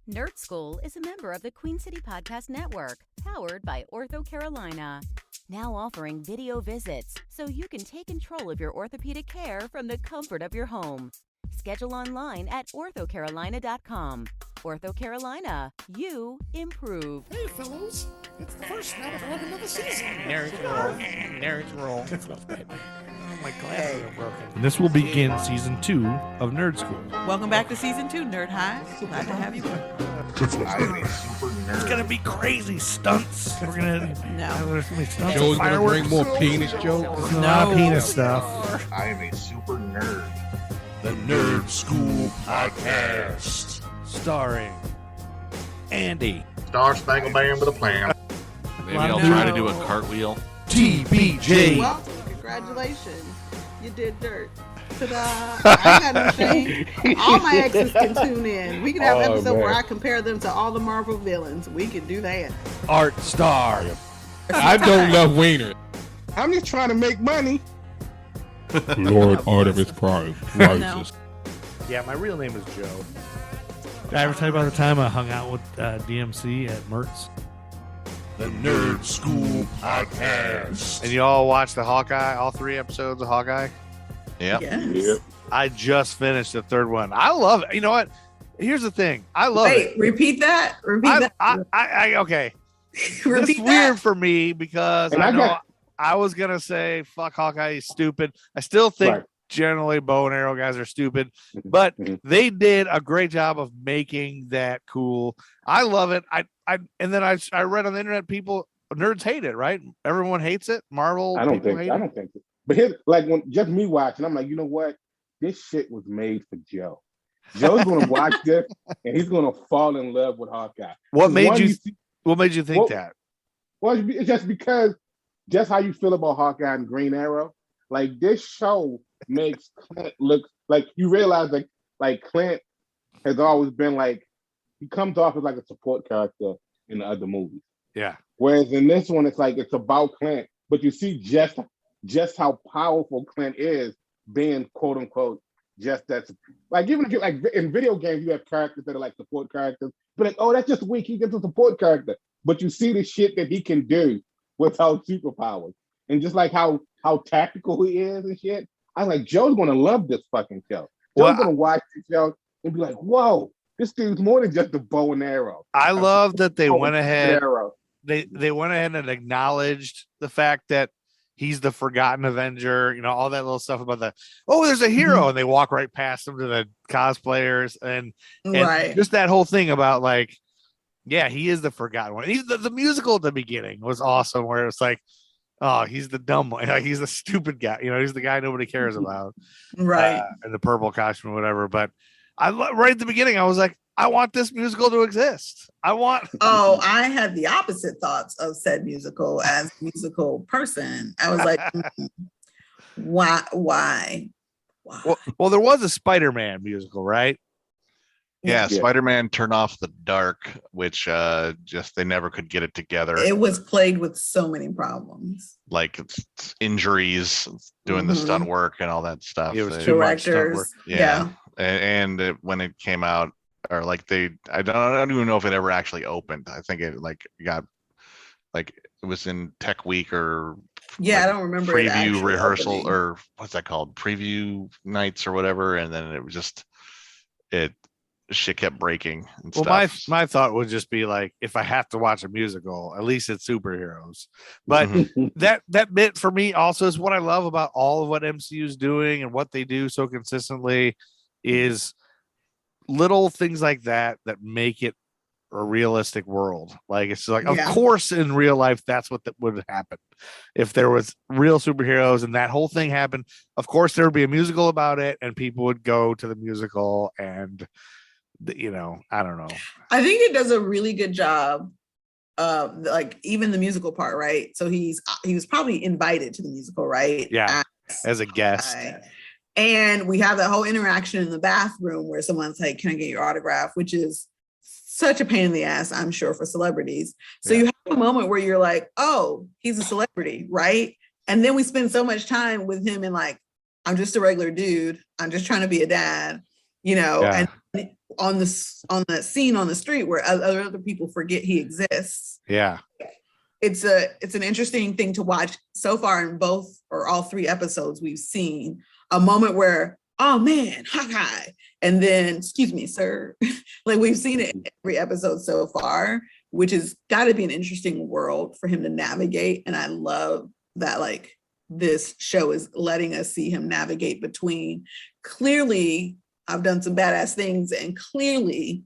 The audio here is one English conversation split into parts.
Nerd Skool is a member of the Queen City Podcast Network, powered by Ortho Carolina. Now offering video visits, so you can take control of your orthopedic care from the comfort of your home. Schedule online at orthocarolina.com. Ortho Carolina, you improve. Hey, fellows. It's the first night of another season. Nerds roll. My glasses are broken. And this will begin season 2 of Nerd Skool. Welcome back to season 2, Nerd High. Glad to have you. It's gonna be crazy stunts. We're gonna there's gonna be stunts. Joe's gonna fireworks. bring more penis jokes. There's a lot of penis stuff. I am a super nerd. The Nerd Skool Podcast. Starring Andy, Star Spangled Band with a plan. Maybe I'll try to do a cartwheel. TBJ, Welcome. Congratulations. You did dirt. Ta-da. I ain't got no shame. All my exes can tune in. We can have an episode where I compare them to all the Marvel villains. We can do that. Art Star, I don't love Wiener. I'm just trying to make money. Lord Artemis Prime rises. Yeah, my real name is Joe. Did I ever tell you about the time I hung out with DMC at Mertz? The Nerd Skool Podcast. And you all watched the Hawkeye, all 3 episodes of Hawkeye? Yeah. Yes. I just finished the 3rd one. I love it. You know what? Here's the thing. I love it. Wait, repeat that. Okay. Repeat It's that. weird for me because And I I know got- I was going to say, fuck Hawkeye, he's stupid. I still think Right. generally bow and arrow guys are stupid, but they did a great job of making that cool. I love it. I read on the internet, nerds hate it, right? Everyone hates it. Marvel. I don't people think hate I it. don't think so. But here's like when just me watching, I'm like, you know what? This shit was made for Joe. Joe's gonna watch this and he's gonna fall in love with Hawkeye. What made One, you? see- What made you think Well, that? Well, it's just because just how you feel about Hawkeye and Green Arrow, like this show makes Clint look like you realize like Clint has always been like he comes off as like a support character in the other movies. Yeah. Whereas in this one, it's like it's about Clint, but you see just how powerful Clint is being quote unquote just that. Like even if you like in video games, you have characters that are like support characters, but like, oh, that's just weak. He's just a support character. But you see the shit that he can do without superpowers. And just like how tactical he is and shit. I was like, Joe's gonna love this fucking show. Well, Joe's gonna watch this show and be like, whoa, this dude's more than just a bow and arrow. I love that they went ahead. Arrow. They went ahead and acknowledged the fact that he's the forgotten Avenger, you know, all that little stuff about there's a hero, and they walk right past him to the cosplayers and Right. just that whole thing about like, yeah, he is the forgotten one. He's the musical at the beginning was awesome, where it's like, oh, he's the dumb one, like, he's the stupid guy, you know, he's the guy nobody cares about, Right. in the purple costume or whatever. But right at the beginning, I was like, I want this musical to exist. Oh, I had the opposite thoughts of said musical as a musical person. I was like, why? Well, there was a Spider-Man musical, right? Yeah, Spider-Man Turn Off the Dark, which just they never could get it together. It was plagued with so many problems. Like it's injuries, doing the stunt work and all that stuff. It was too much stunt work. Directors. Yeah. And when it came out, or like I don't even know if it ever actually opened. I think it like got like it was in Tech Week or Yeah, I don't remember it preview actually rehearsal opening. or what's that called, preview nights or whatever, and then it was just shit kept breaking and Well, stuff. my thought would just be like, if I have to watch a musical, at least it's superheroes. But that bit for me also is what I love about all of what MCU is doing and what they do so consistently is little things like that make it a realistic world. Like it's like, of course, in real life, that's what would happen if there was real superheroes and that whole thing happened. Of course, there would be a musical about it, and people would go to the musical, and you know, I don't know. I think it does a really good job of like even the musical part, right? So he was probably invited to the musical, right? Yeah, as a guest. And we have that whole interaction in the bathroom where someone's like, "Can I get your autograph?" Which is such a pain in the ass, I'm sure, for celebrities. So you have a moment where you're like, "Oh, he's a celebrity," right? And then we spend so much time with him and like, "I'm just a regular dude. I'm just trying to be a dad," you know. And on that scene on the street where other people forget he exists. Yeah. It's an interesting thing to watch so far in both or all 3 episodes we've seen. A moment where, oh man, Hawkeye, and then, excuse me, sir. Like we've seen it in every episode so far, which has got to be an interesting world for him to navigate. And I love that, like, this show is letting us see him navigate between, clearly I've done some badass things and clearly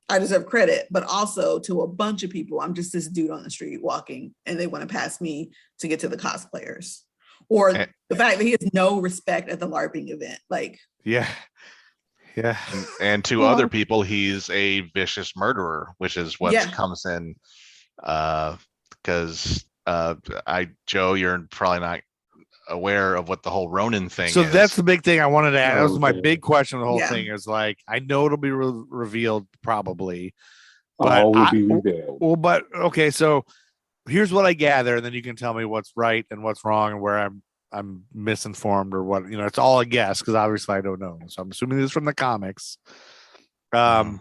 I deserve credit, but also to a bunch of people, I'm just this dude on the street walking and they want to pass me to get to the cosplayers. Or the fact that he has no respect at the LARPing event. Like, yeah. And to other people, he's a vicious murderer, which is what comes in. Because Joe, you're probably not aware of what the whole Ronin thing so is. That's the big thing I wanted to add. That was my big question. The whole thing is like, I know it'll be revealed probably, but but okay. So here's what I gather, and then you can tell me what's right and what's wrong and where I'm misinformed or what, it's all a guess because obviously I don't know. So I'm assuming this is from the comics. And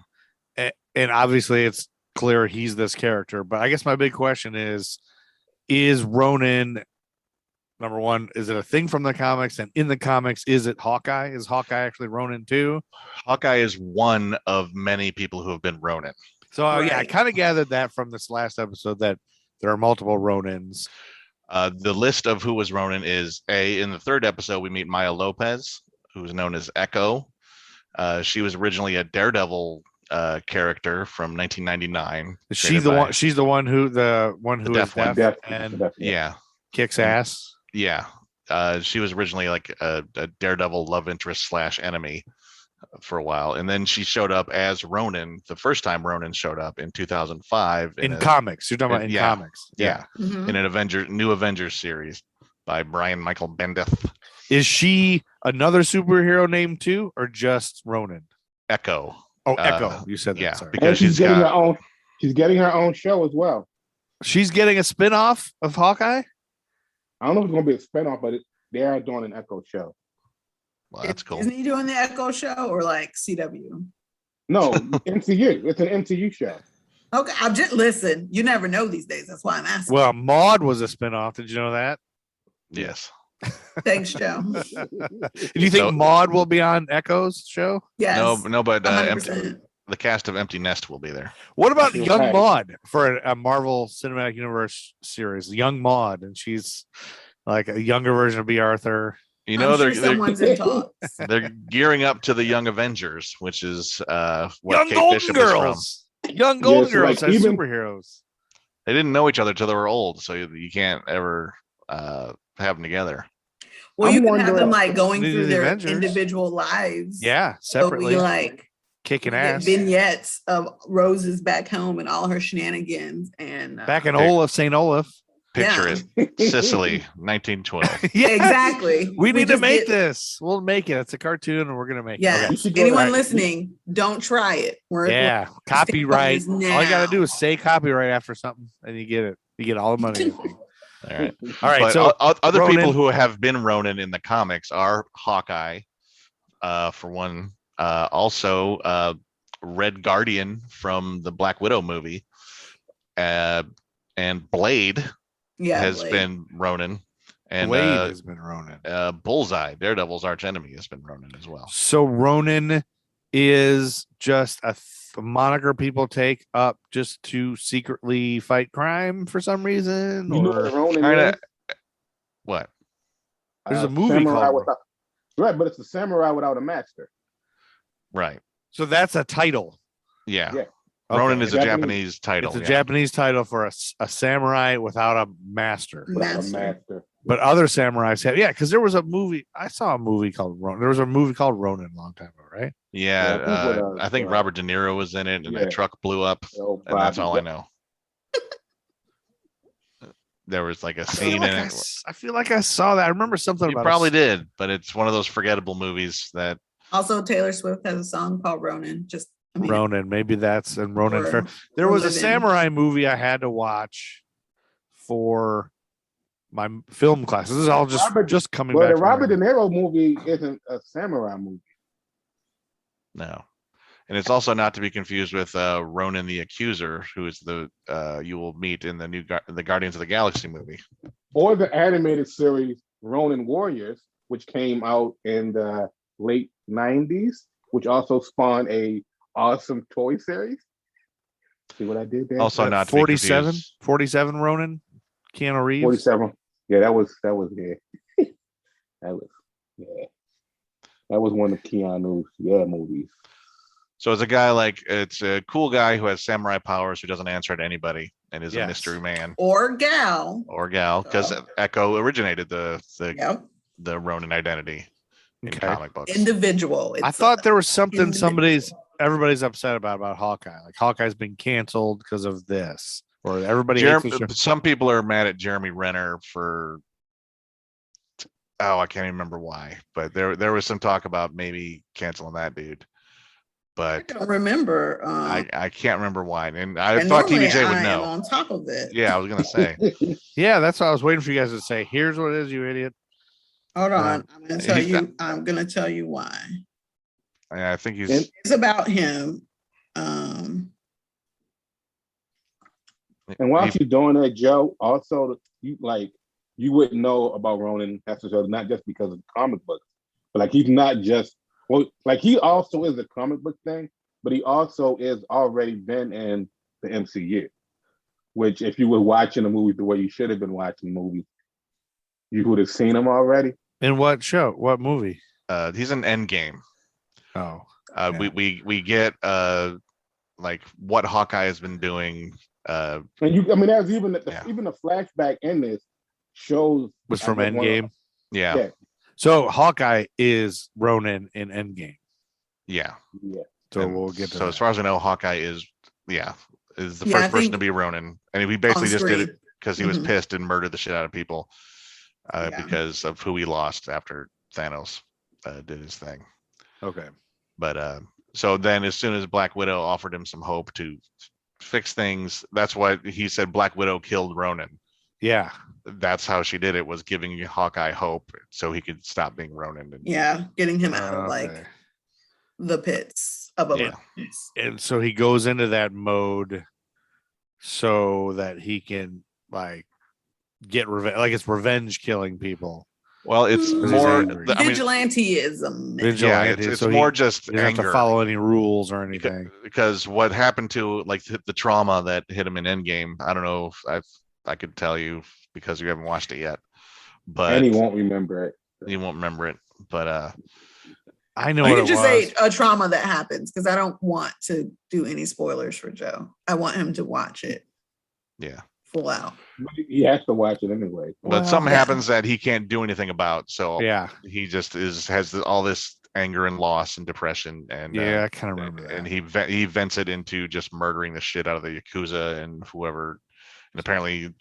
obviously it's clear he's this character, but I guess my big question is Ronin, number one, is it a thing from the comics? And in the comics, is it Hawkeye? Is Hawkeye actually Ronin too? Hawkeye is one of many people who have been Ronin. So I kind of gathered that from this last episode that there are multiple Ronins. The list of who was Ronin is in the 3rd episode, we meet Maya Lopez, who's known as Echo. She was originally a Daredevil character from 1999. She's the one who is deaf and kicks ass. Yeah. She was originally like a Daredevil love interest / enemy for a while, and then she showed up as Ronin the first time Ronin showed up in 2005 in comics. You're talking about in comics, in an new Avengers series by Brian Michael Bendis. Is she another superhero name too, or just Ronin? Echo. Oh, Echo. You said that. Yeah, sorry. because she's getting her own. She's getting her own show as well. She's getting a spinoff of Hawkeye. I don't know if it's going to be a spinoff, but they are doing an Echo show. Well, that's cool. Isn't he doing the Echo show or like CW? No, MCU. It's an MCU show. Okay, I'm just listen. You never know these days. That's why I'm asking. Well, Maude was a spinoff. Did you know that? Yes. Thanks, Joe. Do you think Maude will be on Echo's show? Yes. No, but the cast of Empty Nest will be there. What about Young Maude for a Marvel Cinematic Universe series? Young Maude, and she's like a younger version of B. Arthur. Someone's in talks. They're gearing up to the Young Avengers, which is what Young Kate Golden Bishop Girls. is from. Young Golden Girls as superheroes. They didn't know each other till they were old, so you can't ever have them together. Well, you can have them like going through their individual lives. Yeah, separately. So we like kicking ass. Vignettes of Rose's back home and all her shenanigans and back in Olaf, St. Olaf. Picture it. Sicily, 1912. Yeah, exactly. We need to make this. We'll make it. It's a cartoon and we're going to make it. Okay. Anyone listening, don't try it. We're copyright. All you got to do is say copyright after something and you get it. You get all the money. All right. But so other Ronin, people who have been Ronin in the comics are Hawkeye, for one. Also, Red Guardian from the Black Widow movie, and Blade. Has been Ronin, and Blade has been Ronin. Bullseye, Daredevil's arch enemy, has been Ronin as well. So Ronin is just a moniker people take up just to secretly fight crime for some reason. You know what Ronin is? What? There's a movie called right, but it's a samurai without a master. Right. So that's a title. Yeah. Ronin is a Japanese title. It's a Japanese title for a samurai without a master. Master. But other samurais have, because there was a movie. I saw a movie called Ronin. There was a movie called Ronin a long time ago, right? Yeah, I think Robert De Niro was in it, and the truck blew up, and that's all I know. There was like a scene in it. I feel like I saw that. I remember something about it. You probably did, but it's one of those forgettable movies that. Also, Taylor Swift has a song called Ronin. Ronin, maybe that's in Ronin. There was a samurai movie I had to watch for my film class. This is all just coming back. The Robert De Niro movie isn't a samurai movie. No, And it's also not to be confused with Ronan the Accuser, who is the you will meet in the Guardians of the Galaxy movie. Or the animated series Ronin Warriors, which came out in the late 90s, which also spawned a awesome toy series. See what I did there? Also not 47, 47. 47 Ronin, Keanu Reeves. 47. Yeah, that was yeah. That was one of Keanu's movies. So it's a cool guy who has samurai powers who doesn't answer to anybody and is a mystery man or gal because Echo originated the Yep. the Ronin identity in comic books. Individual. I thought there was something everybody's upset about Hawkeye. Like Hawkeye's been canceled because of this, or everybody hates the show. Some people are mad at Jeremy Renner for I can't even remember why, but there was some talk about maybe canceling that dude. But I don't remember. I can't remember why, and I thought TVJ would know. On top of it. Yeah, I was gonna say. Yeah, that's what I was waiting for you guys to say. Here's what it is, you idiot. Hold on, I'm gonna tell you. I'm gonna tell you why. I think it's about him. And while you're doing that, Joe, also you wouldn't know about Ronan necessarily, not just because of the comic books, but he's not just. Well, he also is a comic book thing, but he also is already been in the MCU, which if you were watching the movies the way you should have been watching the movies, you would have seen him already. In what show? What movie? He's in Endgame. Oh. We get what Hawkeye has been doing. And there's even the flashback in this shows was from Endgame. Yeah. So Hawkeye is Ronin in Endgame. Yeah. So we'll get to that. As far as I know, Hawkeye is the first person to be Ronin. And he basically just did it because he was pissed and murdered the shit out of people because of who he lost after Thanos did his thing. Okay. But so then as soon as Black Widow offered him some hope to fix things, that's why he said Black Widow killed Ronin. Yeah. That's how she did it, was giving Hawkeye hope so he could stop being Ronin. Getting him out of the pits above. Yeah. And so he goes into that mode so that he can get revenge, it's revenge killing people. Well, it's more vigilanteism. It's more just you don't have to follow any rules or anything. Because what happened to the trauma that hit him in Endgame, I don't know if I could tell you because you haven't watched it yet. But he won't remember it. He won't remember it. But I know you what can just was. say a trauma that happens, because I don't want to do any spoilers for Joe. I want him to watch it. Yeah. Full out. He has to watch it anyway. But something happens that he can't do anything about. So he just has all this anger and loss and depression. And I kind of remember that. And he vents it into just murdering the shit out of the Yakuza and whoever. And apparently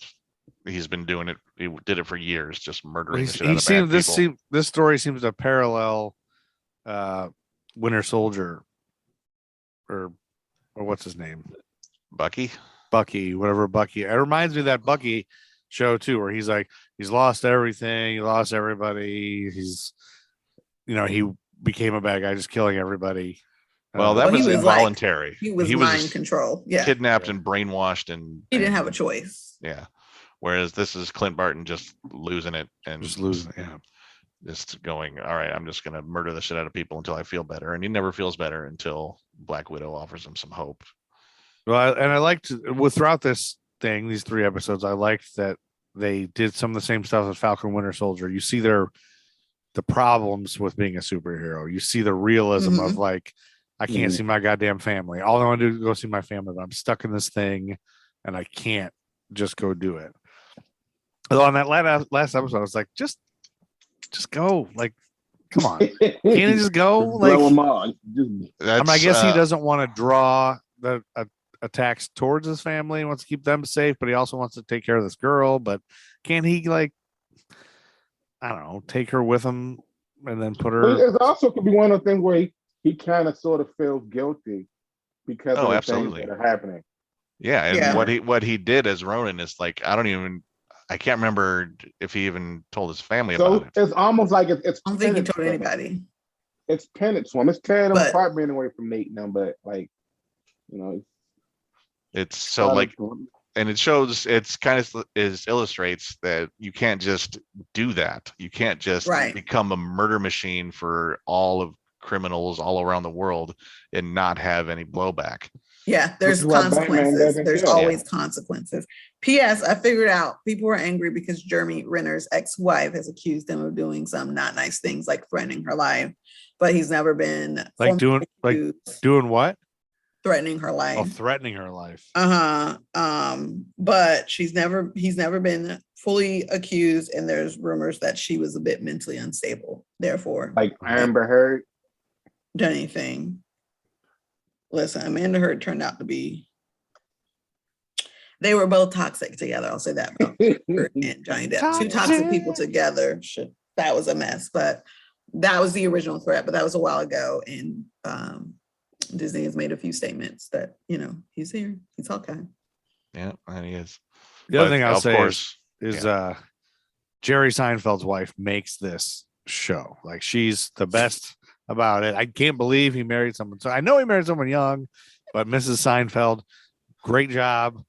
he's been doing it. He did it for years, just murdering the shit out of bad people. This story seems to parallel Winter Soldier or what's his name? Bucky, whatever Bucky. It reminds me of that Bucky show too, where he's lost everything, he lost everybody. He's, he became a bad guy, just killing everybody. Well, that was involuntary. He was mind control. Yeah. Kidnapped and brainwashed, and he didn't have a choice. Yeah. Whereas this is Clint Barton just losing it and just going, all right, I'm just going to murder the shit out of people until I feel better. And he never feels better until Black Widow offers him some hope. Well, I liked throughout this thing, these 3 episodes, I liked that they did some of the same stuff as Falcon Winter Soldier. You see the problems with being a superhero. You see the realism of I can't see my goddamn family. All I want to do is go see my family, but I'm stuck in this thing and I can't just go do it. Although on that last episode, I was like, just go. Come on. Can't he just go? Blow him on. I guess he doesn't want to draw the attacks towards his family. He wants to keep them safe, but he also wants to take care of this girl. But can't he, I don't know, take her with him and then put her? It also could be one of the things where he kind of sort of feels guilty because of the things that are happening. Yeah, and what he did as Ronin is I can't remember if he even told his family about it. It's almost like it's. I don't think he told anybody. it's penance for him. It's tearing him But- apart being away from Nate now, but like, you know, It's so like, and it shows, it's kind of illustrates that you can't just do that. You can't just Right. become a murder machine for all of criminals all around the world and not have any blowback. Yeah, there's Which is why Batman consequences. doesn't There's kill. always consequences. P.S. I figured out people were angry because Jeremy Renner's ex-wife has accused him of doing some not nice things, like threatening her life. But he's never been Like formally doing accused, doing what? threatening her Oh, life. threatening her life. But he's never been fully accused, and there's rumors that she was a bit mentally unstable, therefore like Amber Heard. done anything. Listen, Amanda Heard turned out to be. They were both toxic together. I'll say that about her and Johnny Depp. Two toxic people together. That was a mess. But that was the original threat. But that was a while ago, and Disney has made a few statements that he's here. He's Hawkeye. Yeah, and he is. The other But thing I'll of say course, is Jerry Seinfeld's wife makes this show. Like, she's the best about it. I can't believe he married someone. So I know he married someone young, but Mrs. Seinfeld, great job.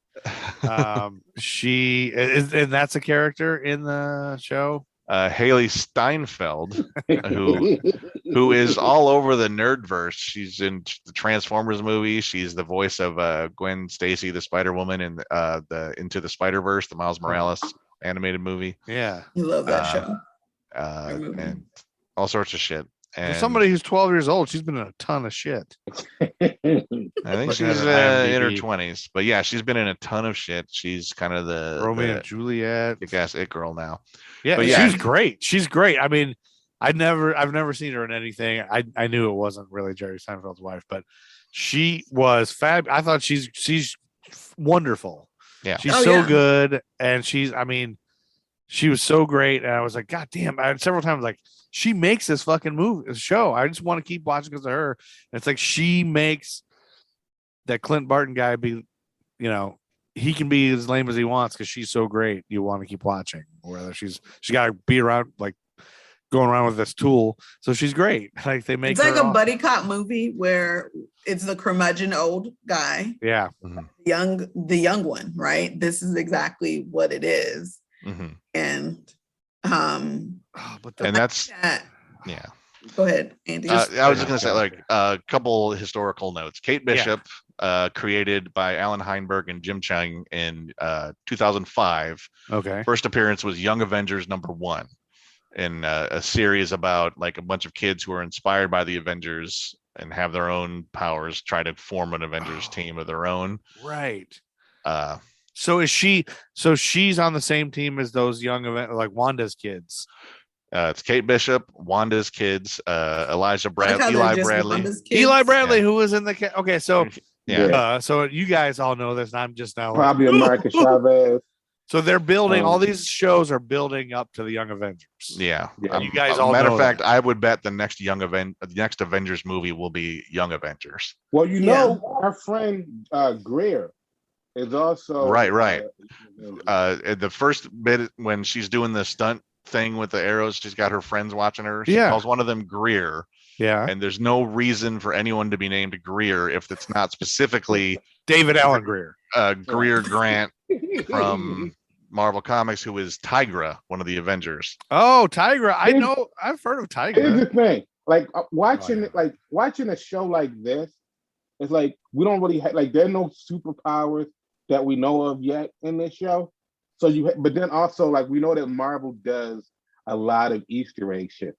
She is, and that's a character in the show. Haley Steinfeld, who is all over the nerdverse. She's in the Transformers movie. She's the voice of Gwen Stacy, the Spider Woman, in the Into the Spider-Verse, the Miles Morales animated movie. Yeah, You love that show. And all sorts of shit. And for somebody who's 12 years old, she's been in a ton of shit. I think Looking she's at in her IMDb. 20s, but yeah, she's been in a ton of shit. She's kind of the Romeo the and Juliet. kick-ass it girl now. Yeah, But yeah. she's great. She's great. I mean, I've never seen her in anything. I knew it wasn't really Jerry Seinfeld's wife, but she was fab. I thought she's wonderful. Yeah. She's Oh, so yeah. good, and she was so great. And I was like, God damn! Several times, like, she makes this fucking show. I just want to keep watching because of her. And it's like she makes that Clint Barton guy be, he can be as lame as he wants because she's so great. You want to keep watching. Whether she got to be around, like, going around with this tool. So she's great. Like, they make It's like her a awesome. buddy cop movie where it's the curmudgeon old guy, Yeah. the young one, right? This is exactly what it is. Mhm. And And that's that, yeah. go ahead, Andy. I was just gonna say, like, a couple historical notes. Kate Bishop, created by Alan Heinberg and Jim Chang in 2005. Okay. First appearance was Young Avengers #1, in a series about like a bunch of kids who are inspired by the Avengers and have their own powers, try to form an Avengers team of their own. Right. Uh, So she's on the same team as those young like Wanda's kids. it's Kate Bishop, Wanda's kids, Elijah I like how Bradley, they're Eli just Bradley. Wanda's kids. Eli Bradley, Yeah. who was in the okay, so Yeah. so you guys all know this, and I'm just now Probably America Chavez. So they're building all these shows are building up to the Young Avengers. Yeah. Yeah. You guys all matter know of fact, that. I would bet the next next Avengers movie will be Young Avengers. Well, our friend Greer is also Right. The first bit when she's doing the stunt thing with the arrows, she's got her friends watching her. She Yeah. calls one of them Greer, Yeah. and there's no reason for anyone to be named Greer if it's not specifically David Allen Greer. Greer Grant from Marvel Comics, who is Tigra, one of the Avengers. Oh, Tigra. I Here's- know. I've heard of Here's Tigra. the thing, like watching Oh, yeah. watching a show like this, it's like we don't really have there are no superpowers that we know of yet in this show. So but then also like we know that Marvel does a lot of Easter egg shit.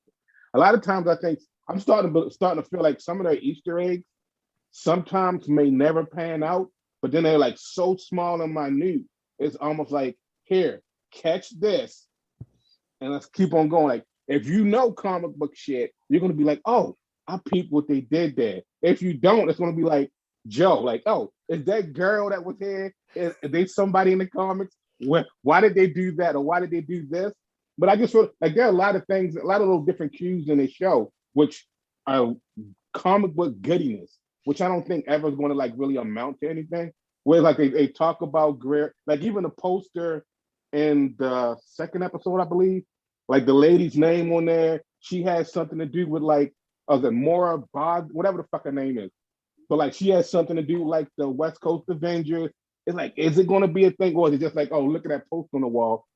A lot of times I think I'm starting to feel like some of their Easter eggs sometimes may never pan out, but then they're like so small and minute. It's almost like, here, catch this, and let's keep on going. Like, if you know comic book shit, you're gonna be like, oh, I peeped what they did there. If you don't, it's gonna be like Joe, like, oh, is that girl that was here? Is they somebody in the comics? Why did they do that, or why did they do this? But I just feel like there are a lot of things, a lot of little different cues in this show, which are comic book goodiness, which I don't think ever is going to like really amount to anything. Where like they talk about Greer, like even the poster in the second episode, I believe, like the lady's name on there, she has something to do with like the Mora Bod, whatever the fuck her name is. But like she has something to do like the West Coast Avengers. It's like, is it going to be a thing, or is it just like, oh, look at that post on the wall?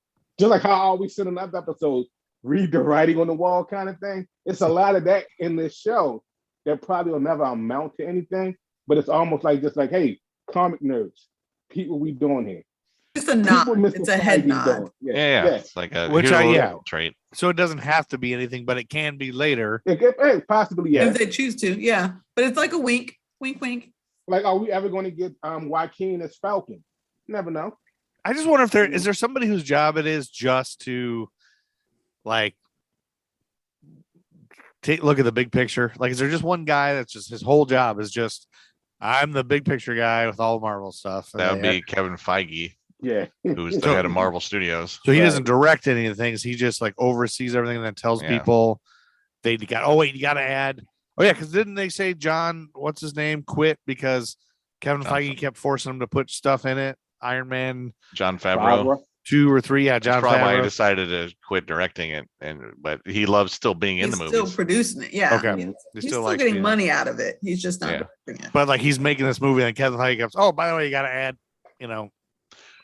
Just like how I always said in other episodes, read the writing on the wall kind of thing. It's a lot of that in this show that probably will never amount to anything, but it's almost like just like, hey, comic nerds, peep what we doing here. Just a nod. It's a head nod. Yeah. It's like a trait. So it doesn't have to be anything, but it can be later. Possibly, yeah. If they choose to, yeah. But it's like a wink, wink, wink. Like, are we ever going to get Joaquin as Falcon? Never know. I just wonder if is there somebody whose job it is just to like look at the big picture. Like, is there just one guy that's just his whole job is just I'm the big picture guy with all Marvel stuff? That would be Kevin Feige. Yeah. Who's the head of Marvel Studios. So he doesn't direct any of the things. He just like oversees everything and then tells people you got to add. Oh yeah. Cause didn't they say John, what's his name, quit because Kevin Feige kept forcing him to put stuff in it. Iron Man, John Favreau. 2 or 3. Yeah. John That's probably Favreau. why he decided to quit directing it. But he loves still being in the movie. Still producing it. Yeah. Okay. He's still getting money out of it. He's just not directing it. But like he's making this movie and Kevin Feige goes, oh, by the way, you got to add,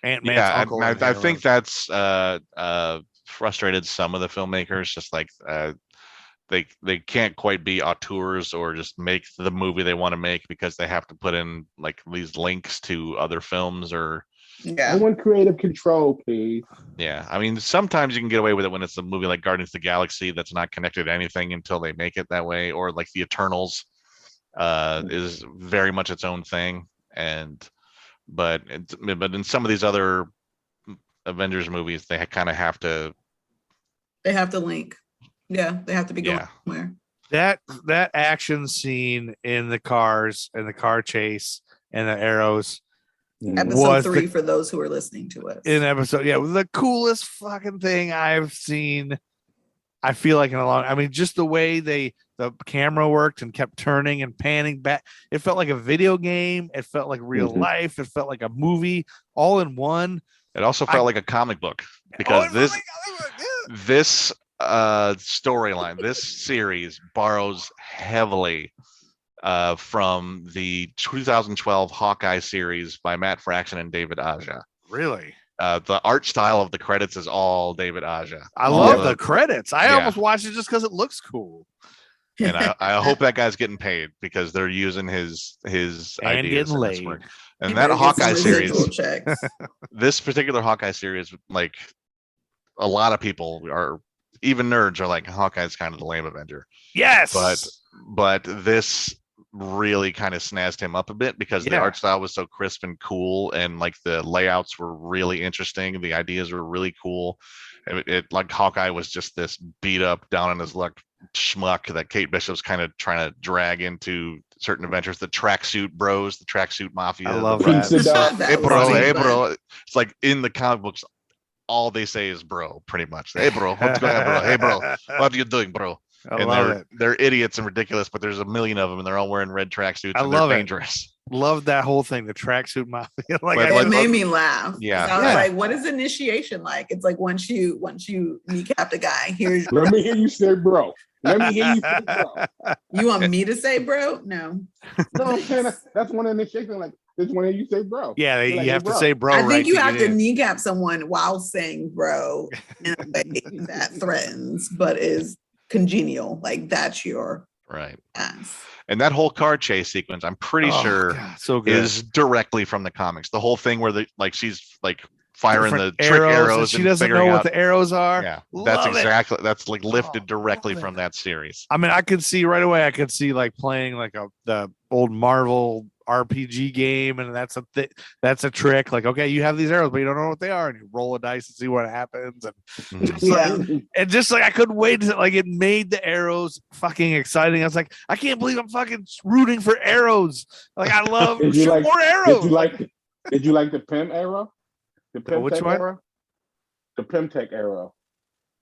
Ant-Man's uncle. I think that's frustrated some of the filmmakers. Just like they can't quite be auteurs or just make the movie they want to make because they have to put in like these links to other films or. I want creative control, please. Yeah, I mean, sometimes you can get away with it when it's a movie like Guardians of the Galaxy that's not connected to anything until they make it that way, or like the Eternals is very much its own thing. But in some of these other Avengers movies, they kind of have to. They have to link. Yeah, they have to be going somewhere. That action scene in the cars and the car chase and the arrows. Episode 3 for those who are listening to us. In episode, the coolest fucking thing I've seen. I feel like in a long. I mean, just the way the camera worked and kept turning and panning back. It felt like a video game. It felt like real life. It felt like a movie all in one. It also felt like a comic book because this storyline, this series borrows heavily from the 2012 Hawkeye series by Matt Fraction and David Aja. Really? The art style of the credits is all David Aja. I love the credits. I almost watched it just because it looks cool. And I hope that guy's getting paid because they're using his and ideas getting laid. And that Hawkeye series, this particular Hawkeye series, like a lot of people are, even nerds are like, Hawkeye's kind of the lame Avenger. Yes. But this really kind of snazzed him up a bit because the art style was so crisp and cool, and like the layouts were really interesting. The ideas were really cool. It like Hawkeye was just this beat up, down on his luck schmuck that Kate Bishop's kind of trying to drag into certain adventures. The tracksuit bros, the tracksuit mafia. I love that. Hey bro. It's like in the comic books, all they say is bro, pretty much. Hey bro, what's going on, bro? Hey bro, what are you doing, bro? They're idiots and ridiculous, but there's a million of them, and they're all wearing red tracksuits. I love it. Dangerous. Love that whole thing, the tracksuit mafia. It made me laugh. Yeah, I was like, "What is initiation like?" It's like once you kneecap the guy. Here's let me hear you say, bro. Let me hear you say, bro. You want me to say, bro? No. No, I'm saying that's one initiation. Like, this one you say, bro. Yeah, you have to say, bro. I think you have to kneecap someone while saying, bro, in a way that threatens, but is congenial. Like that's your ass. And that whole car chase sequence, I'm pretty sure is directly from the comics. The whole thing where she's like firing the trick arrows and she doesn't know what the arrows are. Yeah, that's like lifted directly from that series. I mean, I could see right away. I could see like playing like the old Marvel RPG game, and that's a trick. Like, okay, you have these arrows, but you don't know what they are, and you roll a dice and see what happens. And just like I couldn't wait to like it made the arrows fucking exciting. I was like, I can't believe I'm fucking rooting for arrows. Like I love more arrows. Did you like the Pym arrow? The Pym which one? Arrow? The Pym arrow.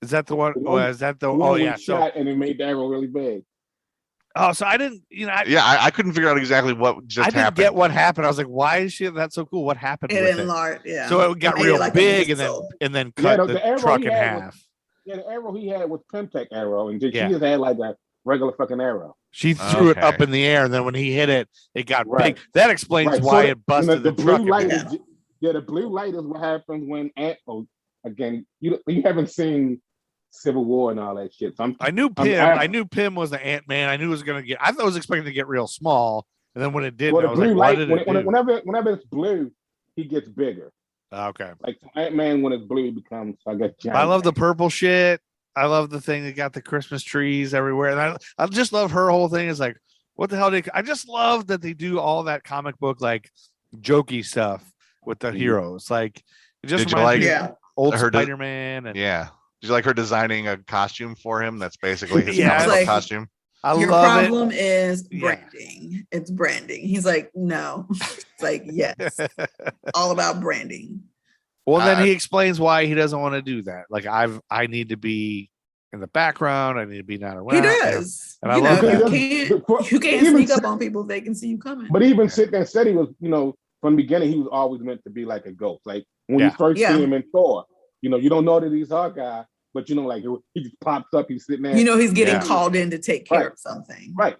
Is that the one? Is that the? Shot and it made the arrow really big. Oh, so I didn't, I couldn't figure out exactly what just happened. I didn't get what happened. I was like, why is that so cool? What happened with it? Yeah. So it got real big and then cut the truck in half. The arrow he had was Pym arrow, and she just had like regular fucking arrow. She threw it up Okay. in the air, and then when he hit it, it got Right. big. That explains Right, why so it busted the the truck. blue light in. is the blue light is what happens when again you haven't seen Civil War and all that shit. So I knew Pym was the Ant-Man. I knew it was going to get. I thought I was expecting to get real small, and then when it did, well, I the was blue like, light "What did it do?" whenever it's blue, he gets bigger. Okay. Like Ant-Man, when it's blue, he becomes, I guess, giant. I love the purple shit. I love the thing that got the Christmas trees everywhere, and I just love her whole thing. Is like, what the hell did I just love that they do all that comic book like jokey stuff with the heroes. Like, it just Did you reminds like me of old her Spider-Man. And Yeah. Did you like her designing a costume for him? That's basically his Yeah, comic it's book like- costume. Your love problem is Yeah. branding. It's branding. He's like, no. It's like, yes, it. all about branding. Well, then he explains why he doesn't want to do that. Like, I need to be in the background. I need to be not around. He does. And I You love know, that. you can't Even sneak said- up on people if they can see you coming. But he even sit there and said he was, from the beginning, he was always meant to be like a ghost. Like when you first Yeah. see him in Thor, you don't know that he's Hawkeye, but like he just pops up, he's sitting there. You know, he's getting Yeah. called in to take care Right. of something. Right.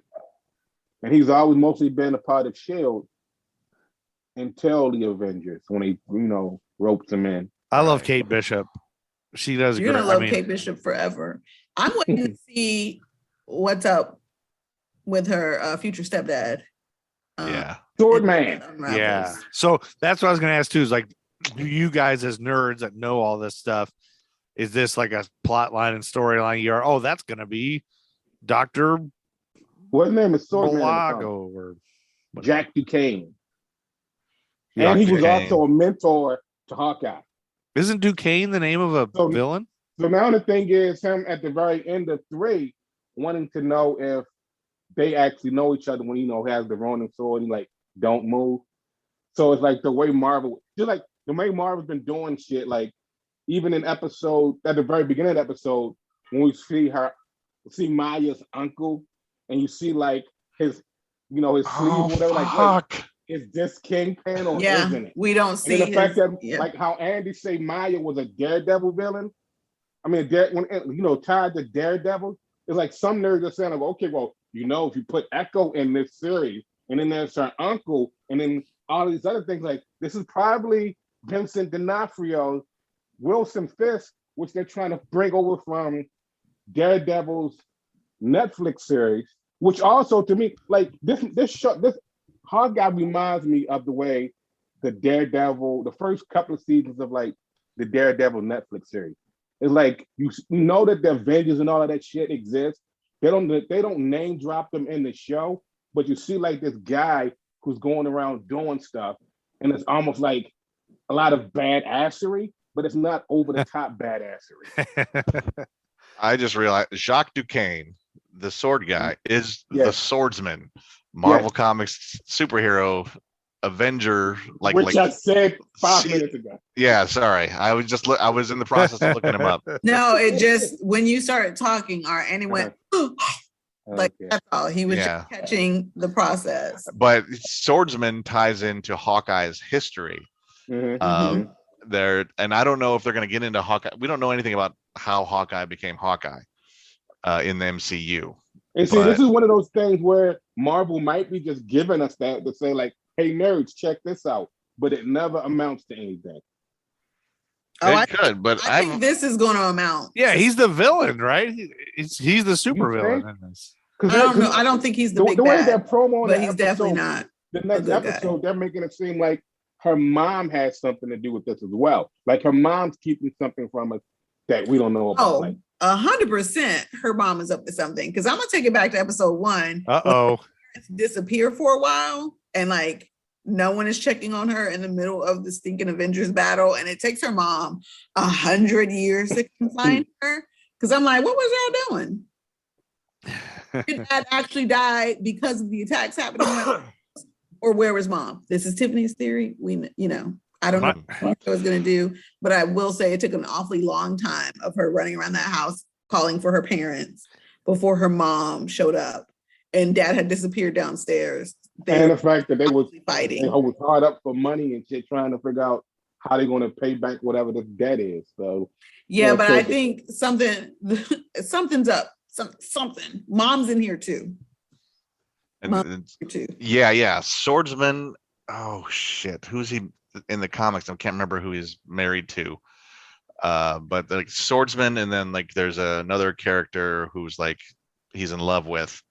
And he's always mostly been a part of S.H.I.E.L.D. until the Avengers when he, ropes him in. I love Kate Bishop. She does You're great. gonna love Kate Bishop forever. I'm waiting to see what's up with her future stepdad. Yeah. Sword Man. Unravels. Yeah. So that's what I was going to ask too. Is like, do you guys as nerds that know all this stuff, is this like a plot line and storyline? You're that's going to be Dr. What his name is Sword Man? Balago or Jack Duquesne. Jack And he was Duquesne. also a mentor to Hawkeye. Isn't Duquesne the name of a So- villain? So now the thing is him at the very end of 3 wanting to know if they actually know each other when has the Ronin sword and like don't move. So it's like the way Marvel, just like the way Marvel's been doing shit, like even in episode at the very beginning of the episode, when we see Maya's uncle, and you see like his sleeve or whatever, like wait, is this Kingpin or Yeah, isn't it? we don't see And the fact that yeah. like how Andy say Maya was a Daredevil villain. I mean, tied to Daredevil, it's like some nerds are saying, like, okay, well, if you put Echo in this series, and then there's her uncle, and then all these other things, like this is probably Vincent D'Onofrio's Wilson Fisk, which they're trying to bring over from Daredevil's Netflix series, which also to me, like this Hawkeye reminds me of the way the Daredevil, the first couple of seasons of like the Daredevil Netflix series. It's like you know that the Avengers and all of that shit exists. They don't name drop them in the show, but you see like this guy who's going around doing stuff, and it's almost like a lot of badassery, but it's not over the top badassery. I just realized Jacques Duquesne, the sword guy, is the Yes. swordsman. Marvel Comics superhero Avenger, Which I said 5 See- minutes ago. Yeah, sorry. I was in the process of looking him up. No, it just when you started talking, and he went like Okay. that's all. He was Yeah. just catching the process. But swordsman ties into Hawkeye's history. Mhm. There, and I don't know if they're going to get into Hawkeye. We don't know anything about how Hawkeye became Hawkeye in the MCU. And see, But- this is one of those things where Marvel might be just giving us that to say, like, hey, nerds, check this out. But it never amounts to anything. It could, but I think this is going to amount. Yeah, he's the villain, right? He's the super You villain think? in this. I don't know. I don't think he's the big way bad, that promo, in but the he's definitely episode- not. The next good guy. episode, they're making it seem like her mom has something to do with this as well. Like her mom's keeping something from us that we don't know about. Oh, Like, 100%. Her mom is up to something. Because I'm gonna take it back to episode 1. Uh-oh. Disappear for a while, and like no one is checking on her in the middle of the stinking Avengers battle, and it takes her mom 100 years to come find her. Because I'm like, what was y'all doing? Did dad actually die because of the attacks happening? Or where was mom? This is Tiffany's theory. I don't know what I was gonna do, but I will say it took an awfully long time of her running around that house calling for her parents before her mom showed up, and dad had disappeared downstairs. and the fact that they was fighting. They was hard up for money and shit, trying to figure out how they're going to pay back whatever this debt is. So Yeah, but so- I think something's up. something. Mom's in here too. Yeah. Swordsman. Oh shit. Who's he in the comics? I can't remember who he's married to. But like Swordsman, and then like there's another character who's like he's in love with,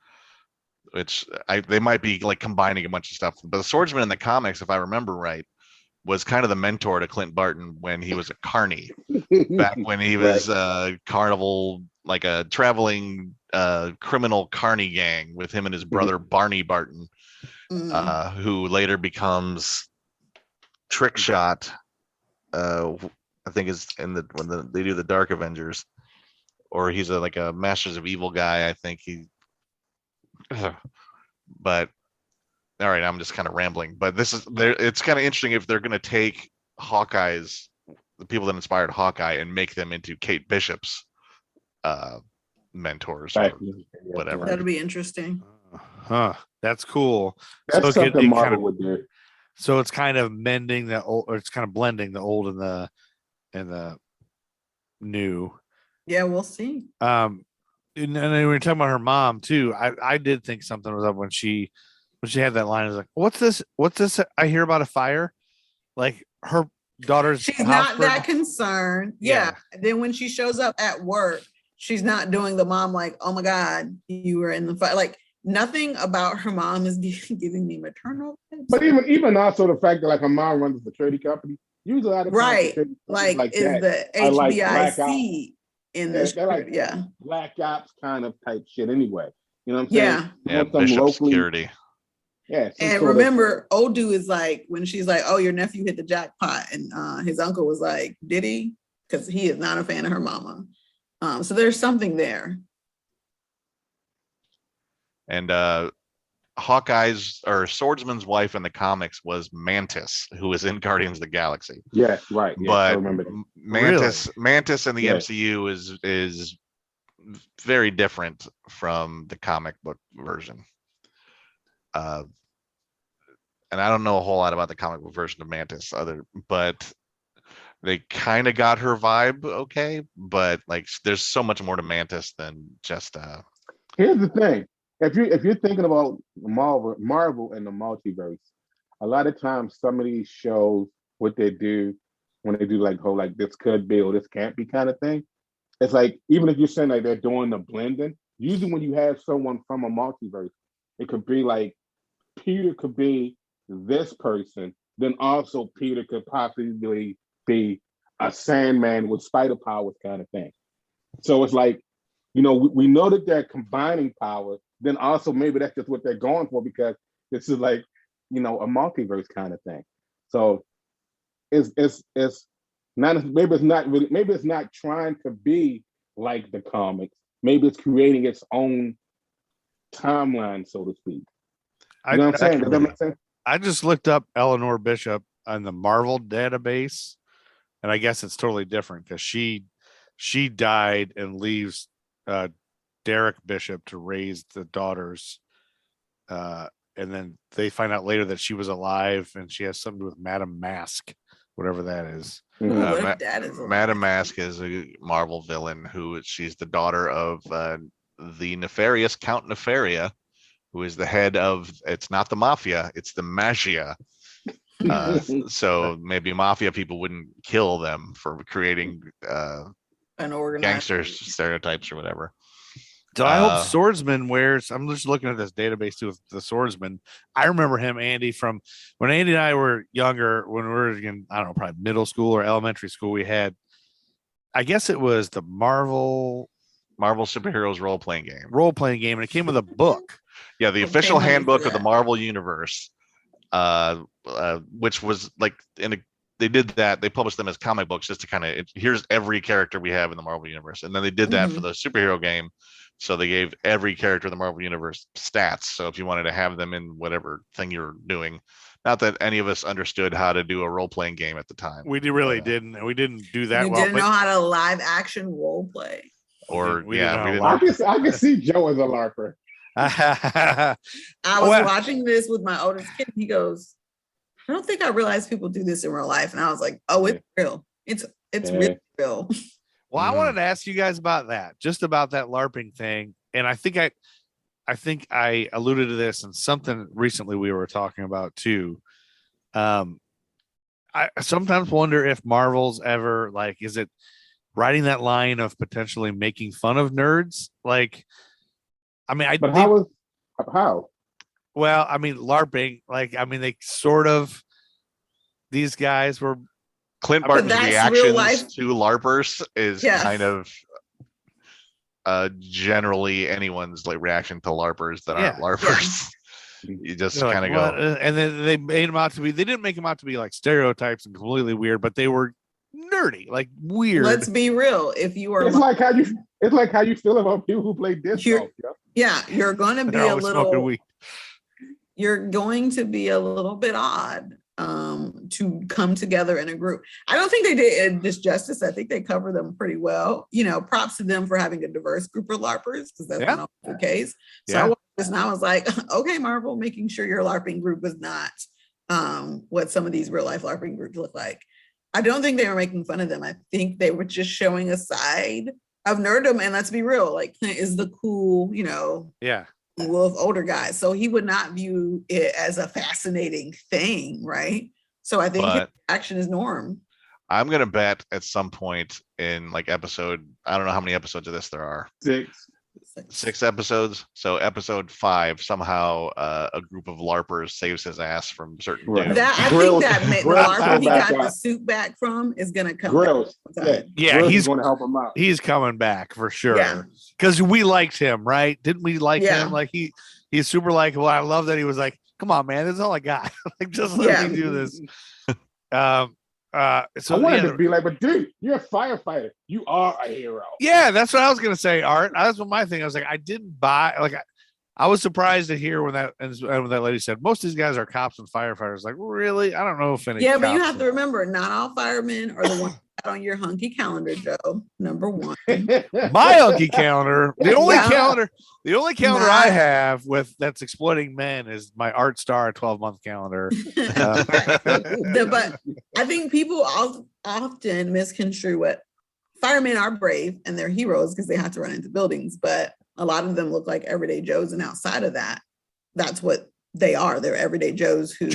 which they might be like combining a bunch of stuff. But the Swordsman in the comics, if I remember right, was kind of the mentor to Clint Barton when he was a carny, back when he was carnival, like a traveling criminal carny gang with him and his brother Barney Barton, who later becomes Trickshot. I think is when they do the Dark Avengers, or he's like a Masters of Evil guy. I think but all right, I'm just kind of rambling. But it's kind of interesting if they're going to take the people that inspired Hawkeye, and make them into Kate Bishop's mentors or whatever. That'll be interesting. That's cool. That's something Marvel would do. So it's kind of mending the old, or it's kind of blending the old and the new. Yeah, we'll see. And then we were talking about her mom too. I did think something was up when she had that line. I was like, what's this I hear about a fire? Like her daughter's she's not that concerned. Yeah. Then when she shows up at work, she's not doing the mom like, oh my God, you were in the fire. Like nothing about her mom is giving me maternal vibes. But even also the fact that like her mom runs a security company, usually a lot of right, like is the HBIC in this? They're like black ops kind of type shit anyway. You know what I'm saying? Yeah, Bishop security. Yeah. And remember, Odu is like, when she's like, oh, your nephew hit the jackpot. And his uncle was like, did he? Because he is not a fan of her mama. So there's something there. And Hawkeye's or Swordsman's wife in the comics was Mantis, who was in Guardians of the Galaxy. Yeah, right. Yeah, but I remember that. Mantis in the MCU is very different from the comic book version. And I don't know a whole lot about the comic book version of Mantis, but they kind of got her vibe okay. But like, there's so much more to Mantis than just. Here's the thing: if you're thinking about Marvel and the multiverse, a lot of times some of these shows, what they do when they do like whole like this could be or this can't be kind of thing, it's like even if you're saying like they're doing the blending, usually when you have someone from a multiverse, it could be like Peter could be this person, then also Peter could possibly be a Sandman with spider powers kind of thing. So it's like, you know, we know that they're combining powers, then also maybe that's just what they're going for because this is like, you know, a multiverse kind of thing. So it's not maybe it's not trying to be like the comics. Maybe it's creating its own timeline, so to speak. You know what I'm saying? Does that make sense? I just looked up Eleanor Bishop on the Marvel database, and I guess it's totally different because she died and leaves Derek Bishop to raise the daughters, and then they find out later that she was alive and she has something to do with Madame Mask, whatever that is. Madame Mask is a Marvel villain she's the daughter of the nefarious Count Nefaria, who is the head of, it's not the mafia, it's the magia. So maybe mafia people wouldn't kill them for creating an organized gangster stereotypes or whatever. So I hope Swordsman wears, I'm just looking at this database too with the Swordsman. I remember him, Andy, from when Andy and I were younger, when we were in, I don't know, probably middle school or elementary school, we had, I guess it was the Marvel Superheroes role-playing game. And it came with a book. Yeah, the official handbook of the Marvel Universe, which was like, they did that. They published them as comic books just to kind of, here's every character we have in the Marvel Universe. And then they did that for the superhero game. So they gave every character in the Marvel Universe stats. So if you wanted to have them in whatever thing you're doing, not that any of us understood how to do a role-playing game at the time. We really didn't. We didn't do that well. We didn't know how to live action role play. Or we didn't. I can see Joe as a LARPer. I was watching this with my oldest kid. He goes, I don't think I realized people do this in real life. And I was like, oh, it's real. It's really real. Well, I wanted to ask you guys about that, just about that LARPing thing. I think I alluded to this in something recently we were talking about too. I sometimes wonder if Marvel's ever like, is it riding that line of potentially making fun of nerds? Like, I mean, how? Well, I mean, LARPing, like, I mean, they sort of, these guys were. Clint Barton's that's real life. reactions to LARPers is kind of generally anyone's like reaction to LARPers that aren't LARPers. You just kind of go, and then they made them out to be. They didn't make them out to be like stereotypes and completely weird, but they were nerdy, like weird. Let's be real. If you are, it's like how you feel about people who play disc golf. Yeah, you're going to be They're a always little. smoking weed. You're going to be a little bit odd to come together in a group. I don't think they did this justice. I think they cover them pretty well. You know, props to them for having a diverse group of LARPers, because that's not the case. So I watched this and I was like, okay, Marvel, making sure your LARPing group is not what some of these real life LARPing groups look like. I don't think they were making fun of them. I think they were just showing a side of nerddom. And let's be real, like Clint is the cool, you know, wolf older guy. So he would not view it as a fascinating thing, right? So I think his action is norm. I'm gonna bet at some point in like episode, I don't know how many episodes of this there are. 6 episodes. So episode 5, somehow a group of LARPers saves his ass from certain dudes. I think that the LARPer he got the suit back from is gonna come back. He's going to help him out. He's coming back for sure. Because we liked him, right? Didn't we like him? Like he's super likable. I love that he was like, "Come on, man, this is all I got. Like, just let me do this." So I wanted to be like, but dude, you're a firefighter. You are a hero. Yeah, that's what I was gonna say, Art. That's what my thing. I was like, I didn't buy. Like, I was surprised to hear when that lady said most of these guys are cops and firefighters. Like, really? I don't know if any. Yeah, but you have to remember, not all firemen are the ones on your hunky calendar, Joe. Number one. My hunky calendar. The only calendar I have with that's exploiting men is my Art Star 12-month calendar. But I think people often misconstrue what firemen are brave and they're heroes because they have to run into buildings, but a lot of them look like everyday Joes, and outside of that, that's what they are. They're everyday Joes like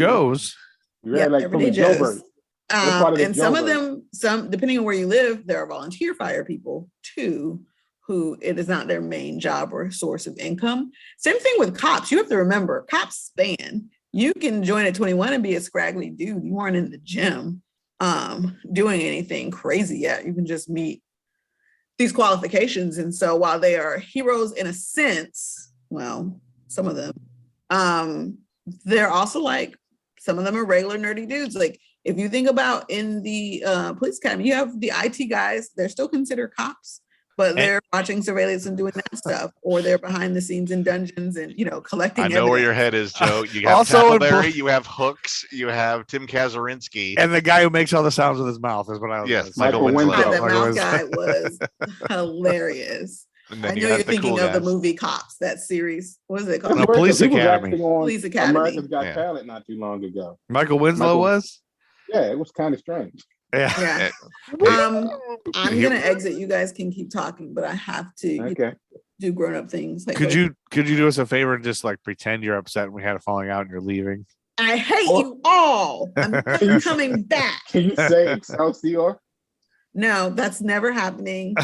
everyday Joes. And some of them, depending on where you live, there are volunteer fire people too, who it is not their main job or source of income. Same thing with cops. You have to remember, cops span. You can join at 21 and be a scraggly dude. You weren't in the gym doing anything crazy yet. You can just meet these qualifications. And so while they are heroes in a sense, well, some of them, they're also like, some of them are regular nerdy dudes. Like, if you think about in the police academy, you have the IT guys, they're still considered cops, but they're watching surveillance and doing that stuff, or they're behind the scenes in dungeons and, you know, collecting. I know where your head is, Joe. You have Tackleberry, you have Hooks, you have Tim Kazurinsky. And the guy who makes all the sounds with his mouth is what I was. Yes, Michael Winslow. The mouth guy was hilarious. I know you're thinking of the movie Cops, that series. What is it called? Police Academy. Police Academy. America's Got Talent not too long ago. Michael Winslow was? Yeah, it was kind of strange. Yeah. I'm gonna exit. You guys can keep talking, but I have to do grown-up things. Like, could you do us a favor and just like pretend you're upset and we had a falling out and you're leaving? I hate you all. I'm coming back. Can you say Excelsior? No, that's never happening.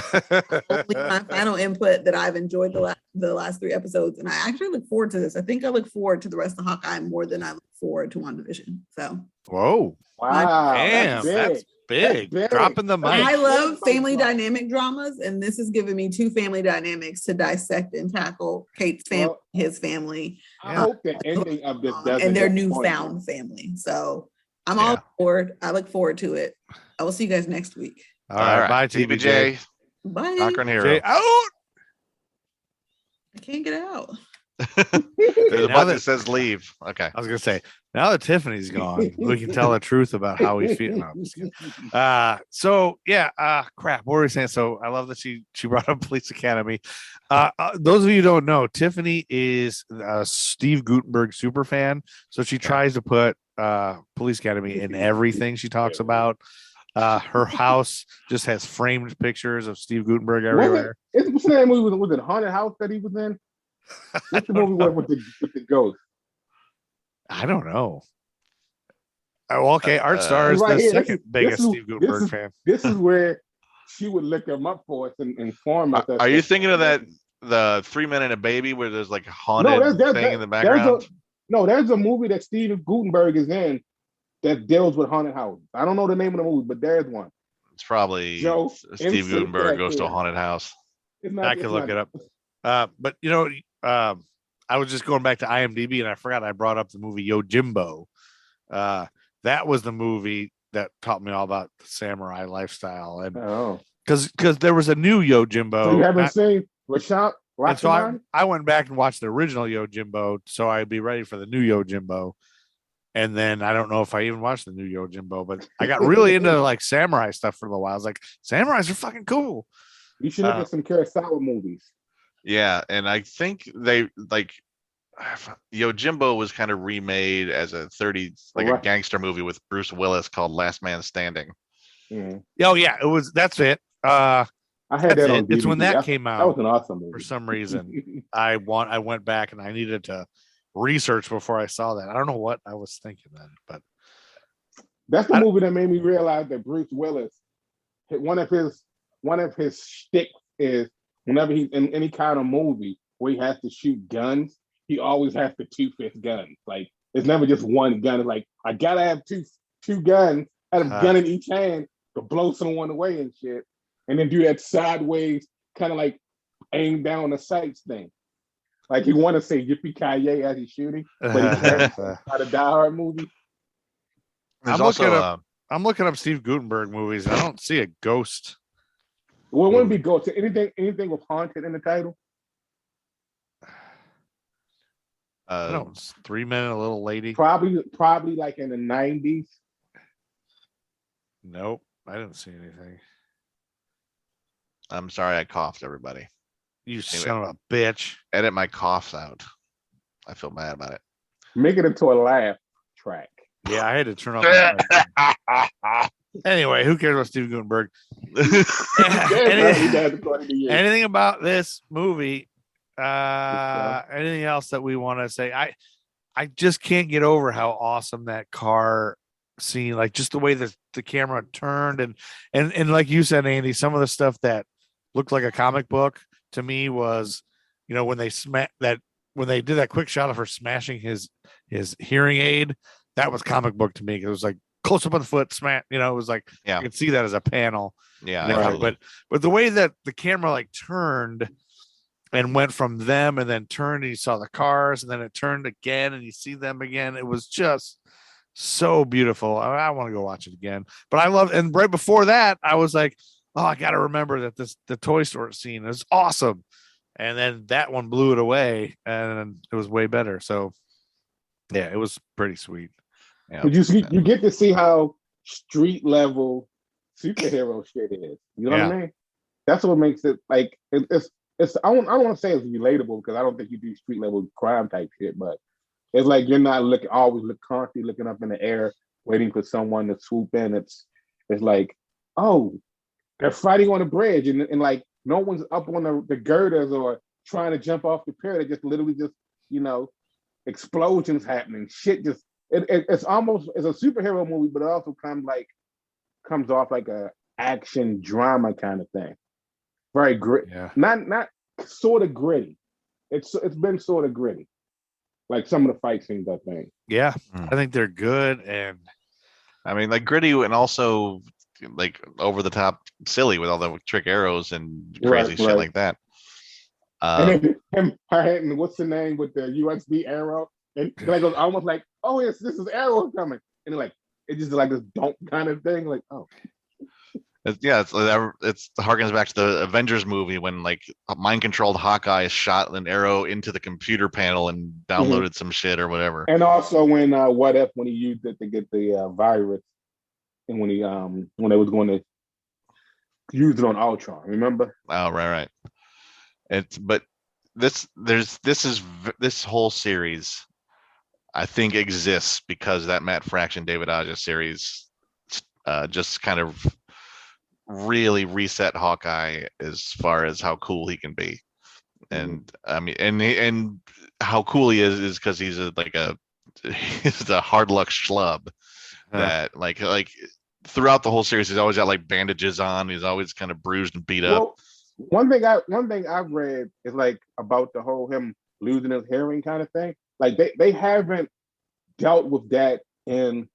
Only my final input that I've enjoyed the last 3 episodes, and I actually look forward to this. I think I look forward to the rest of Hawkeye more than I look forward to WandaVision. So, whoa, wow, damn, that's big. Dropping the mic. I love family dynamic dramas, and this has given me 2 family dynamics to dissect and tackle. Kate's family, his family. I hope the ending of this doesn't and their newfound family. So I'm all aboard. I look forward to it. I will see you guys next week. All right. Bye, TBJ. Bye. Background hero. Jay, out. I can't get out. There's a button that says leave. Okay. I was gonna say, now that Tiffany's gone, we can tell the truth about how we feel. No, I'm just kidding. Crap. What were we saying? So I love that she brought up Police Academy. Those of you who don't know, Tiffany is a Steve Gutenberg super fan, so she tries to put Police Academy in everything she talks about. Her house just has framed pictures of Steve Gutenberg everywhere. What's the name movie? Was it Haunted House that he was in? What's the movie with the ghost? I don't know. Oh, okay. Art Star is right the here, second biggest Steve Gutenberg fan. This is where she would look him up for us and inform us. Are you thinking of the 3 Men and a Baby where there's like a haunted thing in the background? There's a movie that Steve Gutenberg is in that deals with haunted houses. I don't know the name of the movie, but there's one. It's probably Joe, Steve Gutenberg goes to a haunted house. I can look it up. But I was just going back to IMDb and I forgot I brought up the movie Yojimbo. That was the movie that taught me all about the samurai lifestyle, and because there was a new Yojimbo. So you haven't seen Rashad? And so I went back and watched the original Yojimbo, so I'd be ready for the new Yojimbo. And then I don't know if I even watched the new Yojimbo, but I got really into like samurai stuff for a little while. I was like, samurais are fucking cool. You should look at some Kurosawa movies. Yeah, and I think they like Yojimbo was kind of remade as a a gangster movie with Bruce Willis called Last Man Standing. Mm-hmm. Oh yeah, it was. That's it. I had that on DVD. It's when that came out. That was an awesome movie. For some reason, I went back and I needed to research before I saw that. I don't know what I was thinking then, but that's the movie that made me realize that Bruce Willis, one of his shticks is whenever he's in any kind of movie where he has to shoot guns, he always has the two-fist gun. Like it's never just one gun. It's like I gotta have two guns, have a gun in each hand to blow someone away and shit, and then do that sideways kind of like aim down the sights thing. Like he want to say yippee-ki-yay as he's shooting, but he can't. Not a Die Hard movie. I'm looking up Steve Gutenberg movies. And I don't see a ghost. Well, it wouldn't be ghost. Anything with haunted in the title. No, it's 3 Men and a Little Lady. Probably like in the 90s. Nope, I didn't see anything. I'm sorry I coughed, everybody. You son of a bitch. Edit my coughs out. I feel bad about it. Make it into a laugh track. Yeah, I had to turn off. Anyway, who cares about Steve Gutenberg? Anything about this movie? Anything else that we want to say? I just can't get over how awesome that car scene, like just the way the camera turned and like you said, Andy, some of the stuff that looked like a comic book to me was, when they did that quick shot of her smashing his hearing aid, that was comic book to me. It was like close up on the foot, smash. It was like I could see that as a panel. Yeah, right. But the way that the camera like turned and went from them and then turned and you saw the cars and then it turned again and you see them again. It was just so beautiful. I want to go watch it again. But I love, and right before that, I was like, oh, I got to remember that the Toy Store scene is awesome. And then that one blew it away and it was way better. So yeah, it was pretty sweet. Yeah. You get to see how street level superhero shit is. You know what I mean? That's what makes it like it's I don't want to say it's relatable because I don't think you do street level crime type shit, but it's like you're not constantly looking up in the air waiting for someone to swoop in. It's like, oh, they're fighting on a bridge and like no one's up on the girders or trying to jump off the pier. They just literally explosions happening. Shit just it's a superhero movie, but it also comes off like a action drama kind of thing. Very gritty. Yeah. Not sort of gritty. It's been sort of gritty. Like some of the fight scenes, I think. Yeah, I think they're good, and I mean, like gritty and also like over the top silly with all the trick arrows and crazy shit like that. And then what's the name with the USB arrow? And like it was almost like, oh yes, this is arrow coming, and like it's just like this don't kind of thing. Like it harkens back to the Avengers movie when like mind controlled Hawkeye shot an arrow into the computer panel and downloaded some shit or whatever. And also when What If when he used it to get the virus, and when they was going to use it on Ultron, remember? Oh right. This whole series, I think, exists because that Matt Fraction David Aja series just kind of really reset Hawkeye as far as how cool he can be. And I mean, and how cool he is because he's he's a hard luck schlub that like throughout the whole series he's always got like bandages on. He's always kind of bruised and beat up. One thing I've read is like about the whole him losing his hearing kind of thing. Like they haven't dealt with that in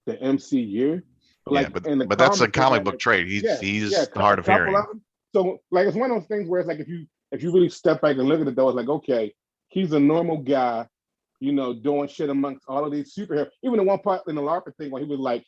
the MCU. Like, but that's a comic book trait. He's hard of hearing. So like it's one of those things where it's like if you really step back and look at it though, it's like, okay, he's a normal guy, you know, doing shit amongst all of these superheroes. Even the one part in the LARPer thing where he was like,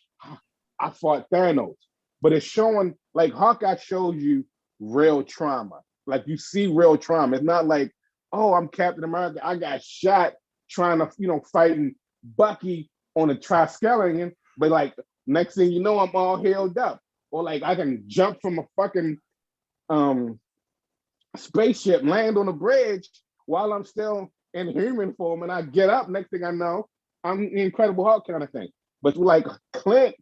I fought Thanos. But it's showing, like, Hawkeye shows you real trauma. Like, you see real trauma. It's not like, oh, I'm Captain America. I got shot trying to, you know, fighting Bucky on a Triskelion. But, like, next thing you know, I'm all healed up. Or, like, I can jump from a fucking spaceship, land on a bridge while I'm still in human form. And I get up, next thing I know, I'm the Incredible Hulk kind of thing. But, like, Clint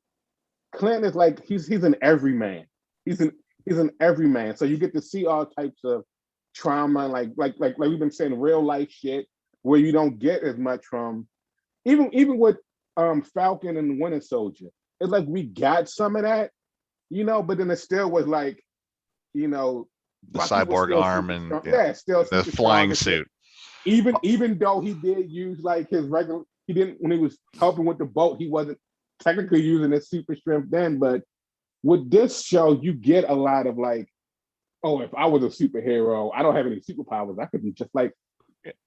is like he's an everyman. He's an everyman. So you get to see all types of trauma, like we've been saying, real life shit where you don't get as much from. Even with Falcon and the Winter Soldier, it's like we got some of that, you know. But then it still was like, you know, the cyborg arm and still the flying suit. Even though he did use like his regular, he didn't when he was helping with the boat, he wasn't technically using his super strength then, but with this show, you get a lot of like, oh, if I was a superhero, I don't have any superpowers. I could be just like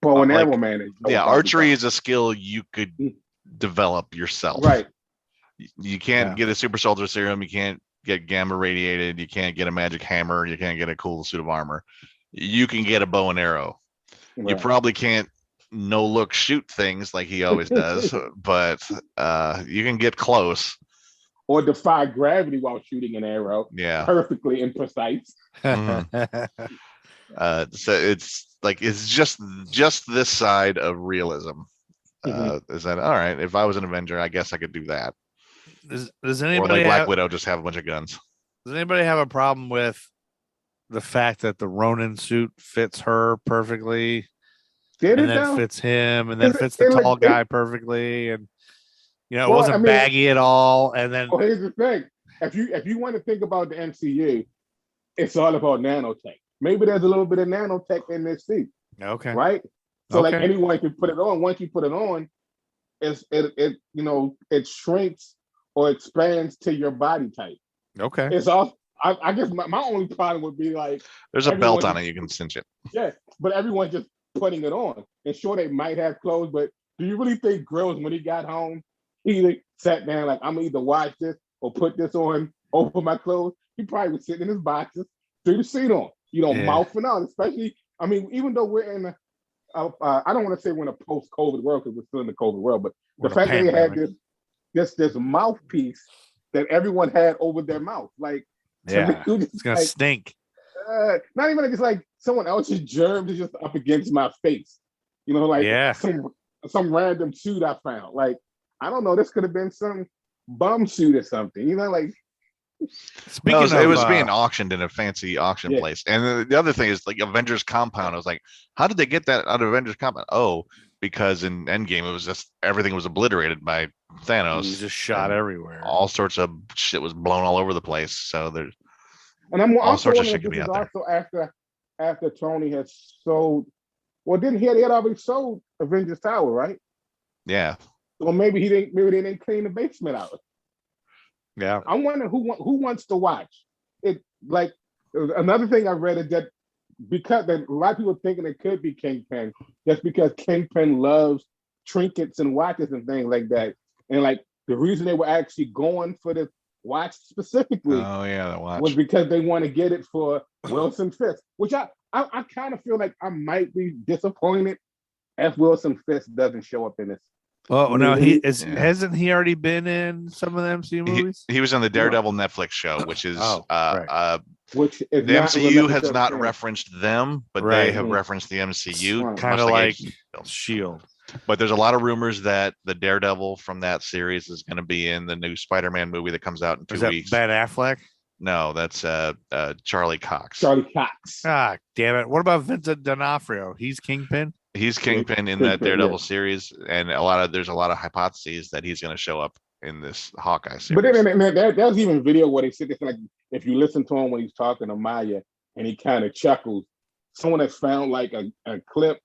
bow and arrow man. Yeah, archery is a skill you could develop yourself. Right. You can't get a super soldier serum. You can't get gamma radiated. You can't get a magic hammer. You can't get a cool suit of armor. You can get a bow and arrow. Right. You probably can't no look shoot things like he always does, but you can get close. Or defy gravity while shooting an arrow. Yeah. Perfectly and precise. Mm-hmm. So it's just this side of realism. Is that all right? If I was an Avenger, I guess I could do that. Does anybody or like Black Widow just have a bunch of guns? Does anybody have a problem with the fact that the Ronin suit fits her perfectly? And then fits him, and then fits the tall guy perfectly, and you know, it wasn't baggy at all. And then here's the thing: if you want to think about the MCU, it's all about nanotech. Maybe there's a little bit of nanotech in this suit. Okay. Right? So like anyone can put it on. Once you put it on, it you know, it shrinks or expands to your body type. Okay. It's all. I guess my only problem would be like there's a belt on it, you can cinch it. Yeah, but everyone's just putting it on. And sure, they might have clothes, but do you really think Grills, when he got home, he sat down like, I'm gonna either watch this or put this on over my clothes? He probably was sitting in his boxes, threw the seat on, you know, mouthing on. Especially, I mean, even though we're in I don't want to say we're in a post-COVID world because we're still in the COVID world, but the fact that they had this mouthpiece that everyone had over their mouth, like, it's gonna stink. Not even like it's like someone else's germs is just up against my face, you know, like some random suit I found. Like, I don't know, this could have been some bum suit or something, you know, like. It was being auctioned in a fancy auction place. And the other thing is like Avengers Compound. I was like, how did they get that out of Avengers Compound? Oh, because in Endgame it was just everything was obliterated by Thanos. He just shot everywhere. All sorts of shit was blown all over the place. So there's all sorts of shit could be out there. Also after Tony has sold, well, didn't he had already sold Avengers Tower, right? Yeah. So maybe they didn't clean the basement out. Yeah. I'm wondering who wants to watch it. Like, another thing I read is that because a lot of people thinking it could be Kingpin, just because Kingpin loves trinkets and watches and things like that. And like the reason they were actually going for the watch specifically the watch was because they want to get it for Wilson Fisk, which I kind of feel like I might be disappointed if Wilson Fisk doesn't show up in this. Well, no, hasn't he already been in some of the MCU movies? He was on the Daredevil Netflix show, which is which is the MCU has not referenced them, but they have referenced the MCU, kind of like Shield. But there's a lot of rumors that the Daredevil from that series is going to be in the new Spider-Man movie that comes out in 2 weeks. Ben Affleck? No, that's Charlie Cox. Charlie Cox. Ah, damn it. What about Vincent D'Onofrio? He's Kingpin? He's Kingpin in that Daredevil series, and there's a lot of hypotheses that he's going to show up in this Hawkeye series. But then there's even video where they sit there, like, if you listen to him when he's talking to Maya and he kind of chuckles, someone has found like a clip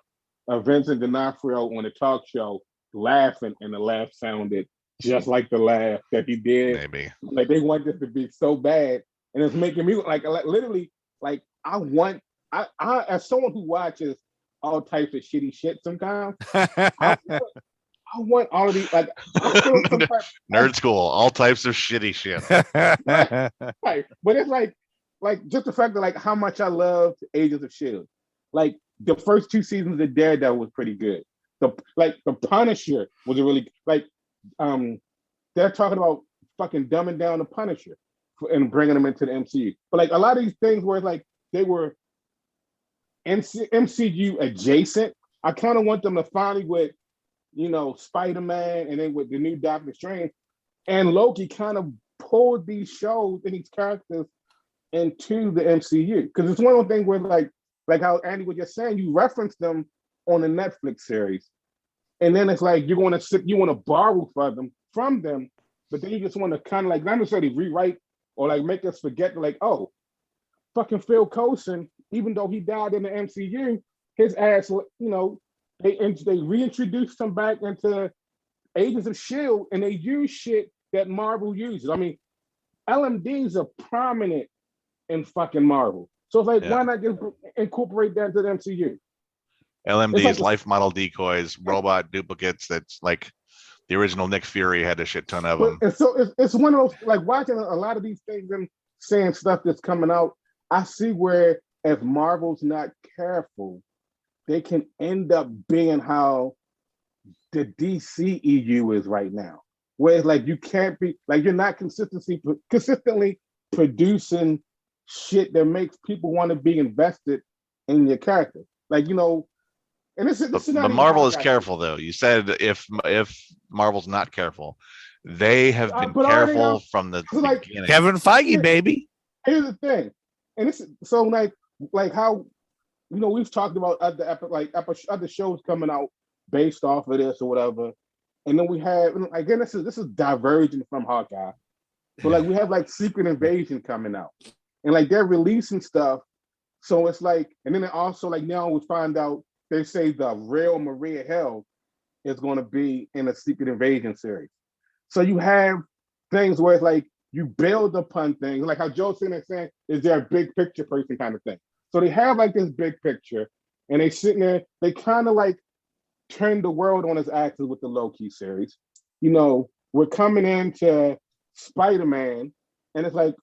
of Vincent D'Onofrio on a talk show laughing, and the laugh sounded just like the laugh that he did. Maybe. Like they want this to be so bad, and it's making me like literally like I as someone who watches all types of shitty shit sometimes, I want all of these like Nerd School, all types of shitty shit. Right. But it's like just the fact that like how much I love Agents of Shield. Like the first 2 seasons of Daredevil was pretty good. The Punisher was a really they're talking about fucking dumbing down the Punisher and bringing them into the MCU. But like a lot of these things where it's like they were MCU adjacent, I kind of want them to finally with, Spider-Man and then with the new Doctor Strange and Loki kind of pulled these shows and these characters into the MCU. Because it's one of the things where like how Andy was just saying, you reference them on a Netflix series. And then it's like you want to borrow from them, but then you just want to kind of like not necessarily rewrite or like make us forget like, oh, fucking Phil Coulson, even though he died in the MCU, his ass, they reintroduced him back into Agents of Shield, and they use shit that Marvel uses. I mean, LMDs are prominent in fucking Marvel, so it's like why not just incorporate that into the MCU? LMDs, like life model decoys, robot duplicates. That's like the original Nick Fury had a shit ton of them. And so it's one of those like watching a lot of these things and saying stuff that's coming out. I see where if Marvel's not careful, they can end up being how the DC EU is right now, where it's like you can't be like you're not consistently producing shit that makes people want to be invested in your character. Like and this is but Marvel is careful though. You said if Marvel's not careful, they have been careful from the beginning. Kevin Feige, baby. Here's the thing, and this is so like how we've talked about other shows coming out based off of this or whatever, and then we have again this is divergent from Hawkeye, so like we have like Secret Invasion coming out, and like they're releasing stuff, so it's like, and then also like now we find out they say the real Maria Hill is going to be in a Secret Invasion series, so you have things where it's like you build upon things like how Joe Cena is saying, is there a big picture person kind of thing. So they have like this big picture, and they sitting there. They kind of like turn the world on its axis with the Loki series. We're coming into Spider-Man, and it's like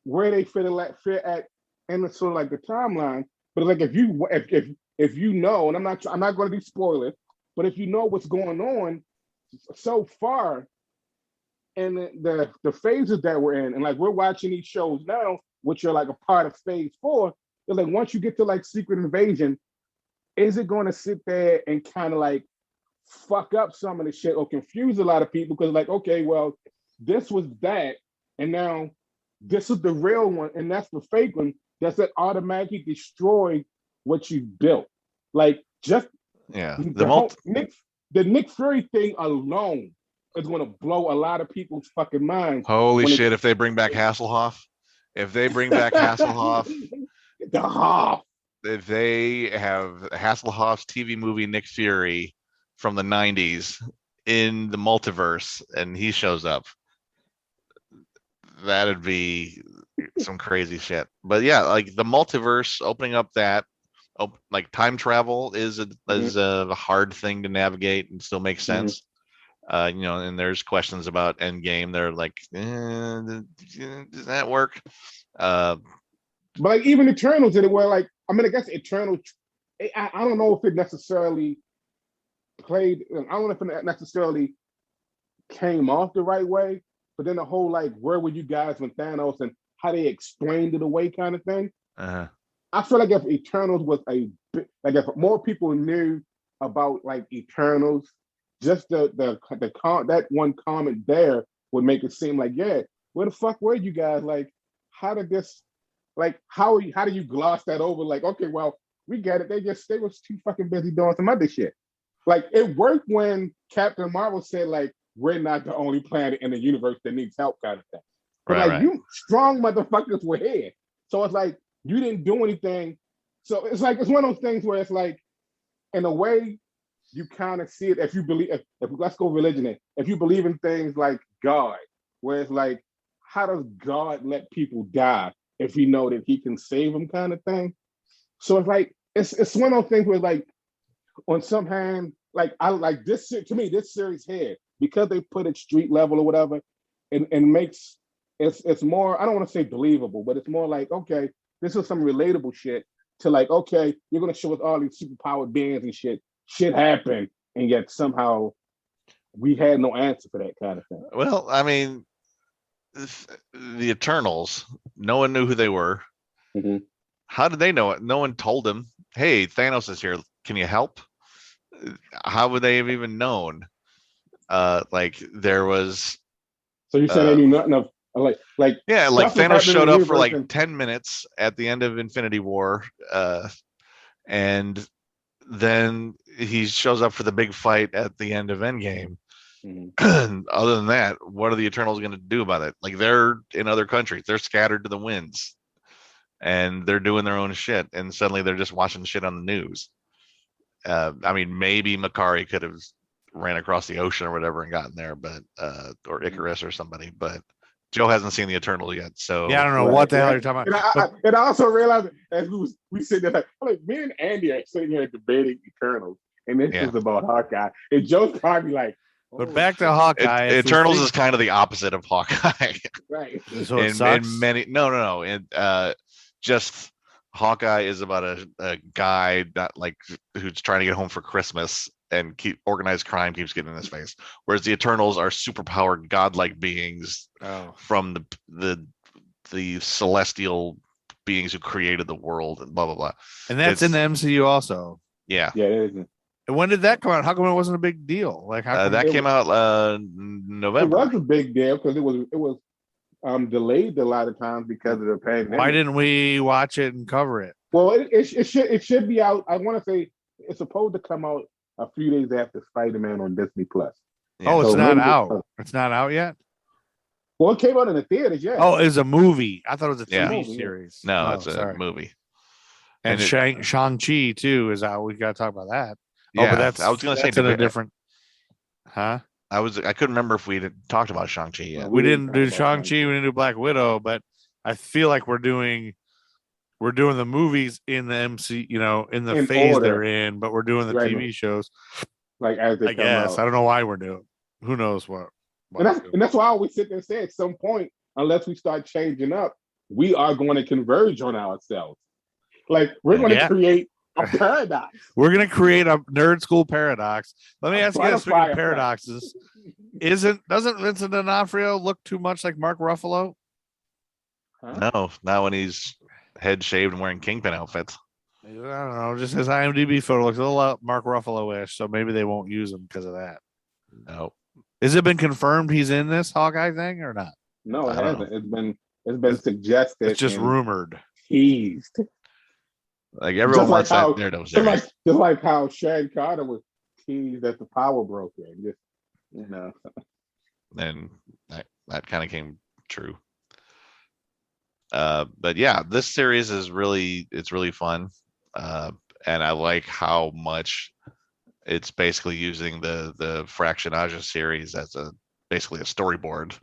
where they fit at in the sort of like the timeline. But like if you know, and I'm not going to be spoilers, but if you know what's going on so far, and the phases that we're in, and like we're watching these shows now, which are like a part of phase 4. It's like once you get to like Secret Invasion, is it going to sit there and kind of like fuck up some of the shit or confuse a lot of people? Because like, okay, well, this was that, and now this is the real one, and that's the fake one. Does it automatically destroy what you built? Like just the Nick Fury thing alone is going to blow a lot of people's fucking minds. Holy shit! If they bring back Hasselhoff, if they have Hasselhoff's TV movie Nick Fury from the 90s in the multiverse and he shows up, that'd be some crazy shit. But yeah, like the multiverse opening up that, like time travel is a hard thing to navigate and still makes sense. And there's questions about Endgame. They're like, does that work? But like even Eternals in it, where like I guess Eternals, I don't know if it necessarily played. I don't know if it necessarily came off the right way. But then the whole like, where were you guys when Thanos and how they explained it away kind of thing. I feel like if Eternals was if more people knew about like Eternals, just that one comment there would make it seem like, yeah, where the fuck were you guys? Like, how did this, like, how do you gloss that over? Like, okay, well, we get it. They was too fucking busy doing some other shit. Like, it worked when Captain Marvel said, like, we're not the only planet in the universe that needs help, kind of thing. But like, you strong motherfuckers were here. So it's like, you didn't do anything. So it's like, it's one of those things where it's like, in a way, you kind of see it if you believe, if let's go religion, if you believe in things like God, where it's like, how does God let people die if he know that he can save them, kind of thing? So it's like, it's one of those things where like, on some hand, like I like this, to me, this series here, because they put it street level or whatever, and makes it's more, I don't want to say believable, but it's more like, okay, this is some relatable shit to like, okay, you're gonna show us all these superpowered beings and shit happened, and yet somehow we had no answer for that kind of thing. Well, I mean, the Eternals, no one knew who they were. Mm-hmm. How did they know it? No one told them, hey, Thanos is here, can you help? How would they have even known? Like there was, so you said they knew nothing of like yeah, like Thanos showed up for like 10 minutes at the end of Infinity War, and then he shows up for the big fight at the end of Endgame. Mm-hmm. Other than that, what are the Eternals going to do about it? Like, they're in other countries, they're scattered to the winds, and they're doing their own shit, and suddenly they're just watching shit on the news. I mean, maybe Makari could have ran across the ocean or whatever and gotten there, but or Icarus or somebody, but Joe hasn't seen the Eternals yet, so yeah, I don't know what the hell you're talking about. And I also realized as we sit there, like me and Andy are sitting here debating Eternals, and this is about Hawkeye, and Joe's probably like, but back to Hawkeye. Eternals is kind of the opposite of Hawkeye, right? So it sucks. In many, no, and just Hawkeye is about a guy that like who's trying to get home for Christmas, and organized crime keeps getting in his face. Whereas the Eternals are superpowered godlike beings from the celestial beings who created the world and blah blah blah. And that's in the MCU also. Yeah. Yeah, it is. And when did that come out? How come it wasn't a big deal? Like how that came out November. It was a big deal because it was delayed a lot of times because of the pandemic. Why didn't we watch it and cover it? Well, it should be out. I want to say it's supposed to come out a few days after Spider-Man on Disney Plus. Yeah. Oh, it's not out. It's not out yet. Well, it came out in the theaters, yeah. Oh, it's a movie. I thought it was a TV series. No, it's a movie. And Shang-Chi too is out. We got to talk about that. Yeah, but that's I was going to say in a different. Huh? I couldn't remember if we had talked about Shang-Chi yet. We didn't do Shang-Chi. We didn't do Black Widow, but I feel like we're doing the movies in the MC, in the phase order they're in, but we're doing the TV shows. Like as they I guess out. I don't know why we're doing. Who knows what? And that's why I always sit there and say at some point, unless we start changing up, we are going to converge on ourselves. Like we're going to create a paradox. We're going to create a nerd school paradox. Let me ask you this: speaking of paradoxes, doesn't Vincent D'Onofrio look too much like Mark Ruffalo? Huh? No, not when he's head shaved and wearing Kingpin outfits. I don't know. Just his IMDb photo looks a little Mark Ruffalo-ish, so maybe they won't use him because of that. No. Has it been confirmed he's in this Hawkeye thing or not? No, it hasn't. It's been suggested. It's just rumored. Teased. Like everyone wants that Daredevil series. Just like how Shane Carter was teased at the Power Broker. Just, And that kind of came true. But yeah, this series is really fun. And I like how much it's basically using the Fractionaja series as basically a storyboard.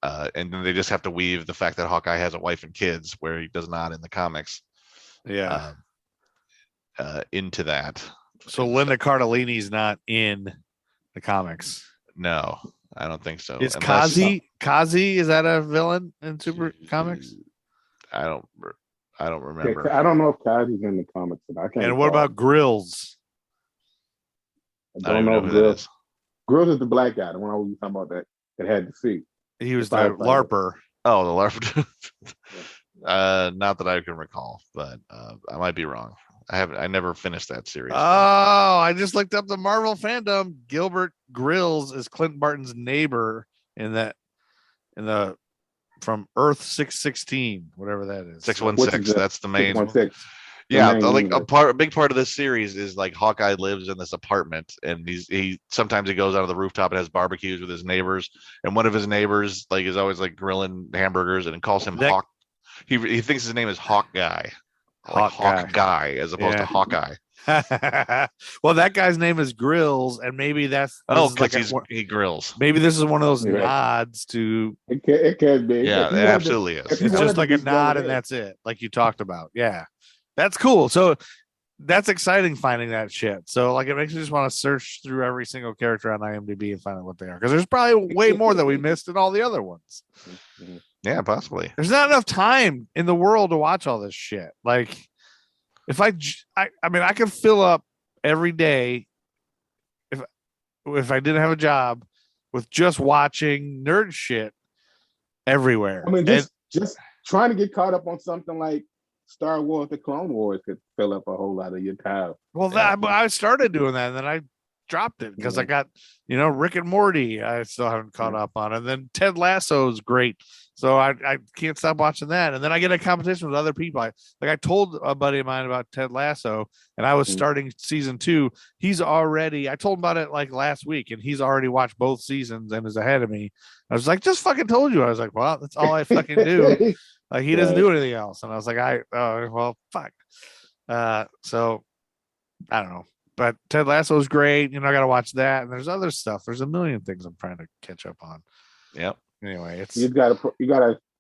And then they just have to weave the fact that Hawkeye has a wife and kids where he does not in the comics. Yeah. Into that. So Linda Cardellini's not in the comics. No, I don't think so. Is Kazi? Is that a villain in Super Comics? I don't remember. I don't know if Kazi's in the comics. I can't. And what about Grills? I don't know who that is. Grills is the black guy, the one I was talking about that had the suit. He was the LARPer. Oh, the LARPer. Not that I can recall, but I might be wrong. I never finished that series. Oh, I just looked up the Marvel fandom. Gilbert Grills is Clint Barton's neighbor in the from Earth 616, whatever that is. 616. That's the main. 616. Yeah, like a big part of this series is like Hawkeye lives in this apartment, and he sometimes he goes out of the rooftop and has barbecues with his neighbors, and one of his neighbors like is always like grilling hamburgers and calls him Hawk. He thinks his name is Hawkeye, like Hawkeye as opposed to Hawkeye. Well, that guy's name is Grills, and maybe that's he grills. Maybe this is one of those nods to. It can be. Yeah, it absolutely is. It's just like a nod, and that's it, like you talked about. Yeah. That's cool. So that's exciting finding that shit. So like it makes me just want to search through every single character on IMDb and find out what they are. Because there's probably way more that we missed in all the other ones. Yeah, possibly. There's not enough time in the world to watch all this shit. Like if I mean I could fill up every day if I didn't have a job with just watching nerd shit everywhere. I mean just trying to get caught up on something like Star Wars: The Clone Wars could fill up a whole lot of your time. Well, I started doing that, and then I dropped it because I got, Rick and Morty. I still haven't caught up on, and then Ted Lasso is great, so I can't stop watching that. And then I get a competition with other people. I told a buddy of mine about Ted Lasso, and I was starting season 2. I told him about it like last week, and he's already watched both seasons and is ahead of me. I was like, just fucking told you. I was like, well, that's all I fucking do. Like he doesn't do anything else. And I was like, well, fuck. So I don't know. But Ted Lasso is great. I got to watch that. And there's other stuff. There's a million things I'm trying to catch up on. Yep. Anyway, it's you gotta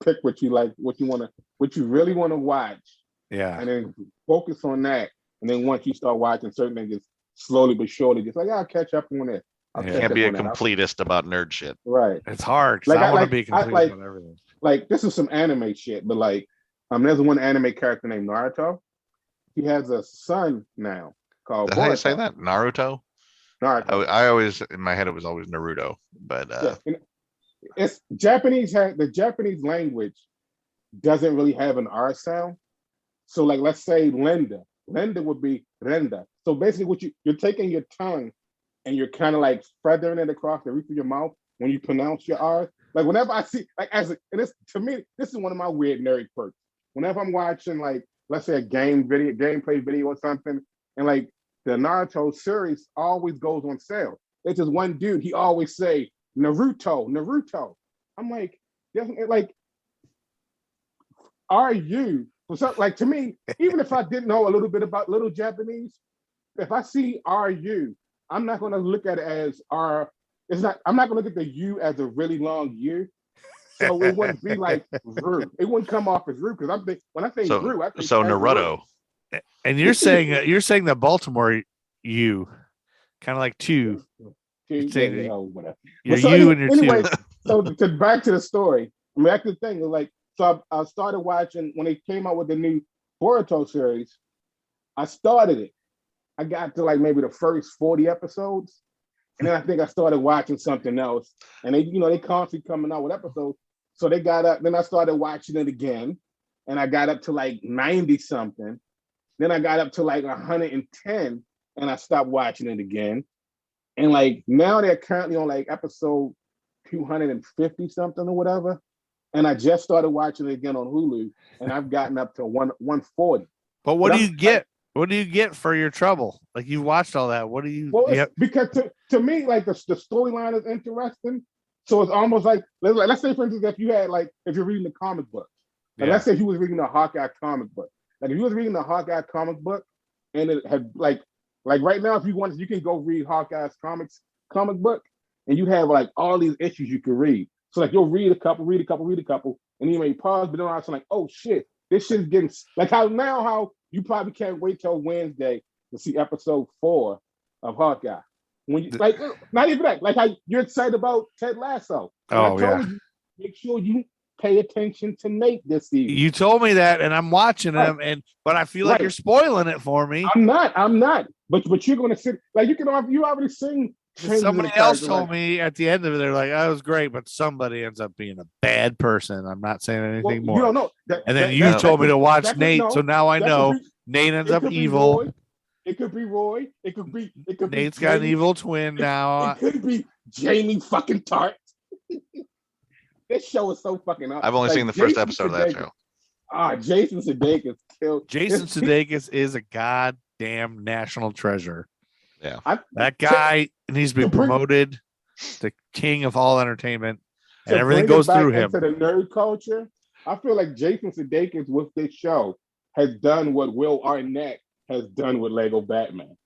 pick what you like, what you really want to watch. Yeah. And then focus on that. And then once you start watching certain things, slowly but surely, just like I'll catch up on it. You can't be a completist about nerd shit. Right. It's hard because I want to be complete on everything. Like this is some anime shit, but like there's one anime character named Naruto. He has a son now called How do you say that? Naruto? Naruto. I always in my head it was always Naruto, but it's Japanese. The Japanese language doesn't really have an R sound. So like let's say Linda would be Renda. So basically what you're taking your tongue and you're kind of like feathering it across the roof of your mouth when you pronounce your R's. Like whenever I see, like to me, this is one of my weird nerd perks. Whenever I'm watching, like, let's say a gameplay video or something, and like the Naruto series always goes on sale. It's just one dude, he always say Naruto. I'm like, are you? Like to me, even if I didn't know a little bit about little Japanese, if I see RU, I'm not going to look at it as R. I'm not going to look at the U as a really long U. So it wouldn't be like Ru. It wouldn't come off as Ru because when I say Ru, I think Naruto. And you're saying the Baltimore U, kind of like two. Whatever. Your U and your anyway, two. So back to the story. I mean, that's the thing. Like, so I started watching when they came out with the new Boruto series. I started it. I got to like maybe the first 40 episodes. And then I think I started watching something else. And they constantly coming out with episodes. So they got up, then I started watching it again. And I got up to like 90 something. Then I got up to like 110 and I stopped watching it again. And like now they're currently on like episode 250 something or whatever. And I just started watching it again on Hulu and I've gotten up to 140. But what do you get? What do you get for your trouble? Like you watched all that. What do you? Well, because to me, like the storyline is interesting. So it's almost like let's say, for instance, if you're reading the comic book, and let's say he was reading the Hawkeye comic book. Like if you was reading the Hawkeye comic book, and it had like right now, if you want, you can go read Hawkeye's comic book, and you have like all these issues you can read. So like you'll read a couple, and you may pause, but then all of a sudden like, oh shit, this shit's getting like how you probably can't wait till Wednesday to see episode 4 of Hawkeye. When you like, not even that, like how you're excited about Ted Lasso. Oh yeah. You, make sure you pay attention to Nate this evening. You told me that, and I'm watching him, but I feel like you're spoiling it for me. I'm not. But you're gonna sit like you already seen. Somebody else told me at the end of it, they're like, "Oh, it was great," but somebody ends up being a bad person. I'm not saying anything more. You don't know. And then you told me to watch Nate, so now I know Nate ends It up could be evil. Roy. It could be Roy. It could be. Nate's got an evil twin now. It could be Jamie fucking Tart. This show is so fucking up. I've only seen the first episode of that show. Jason Sudeikis killed. Jason Sudeikis is a goddamn national treasure. Yeah, that guy needs to be promoted to king of all entertainment, and everything goes through him. To the nerd culture, I feel like Jason Sudeikis with this show has done what Will Arnett has done with Lego Batman.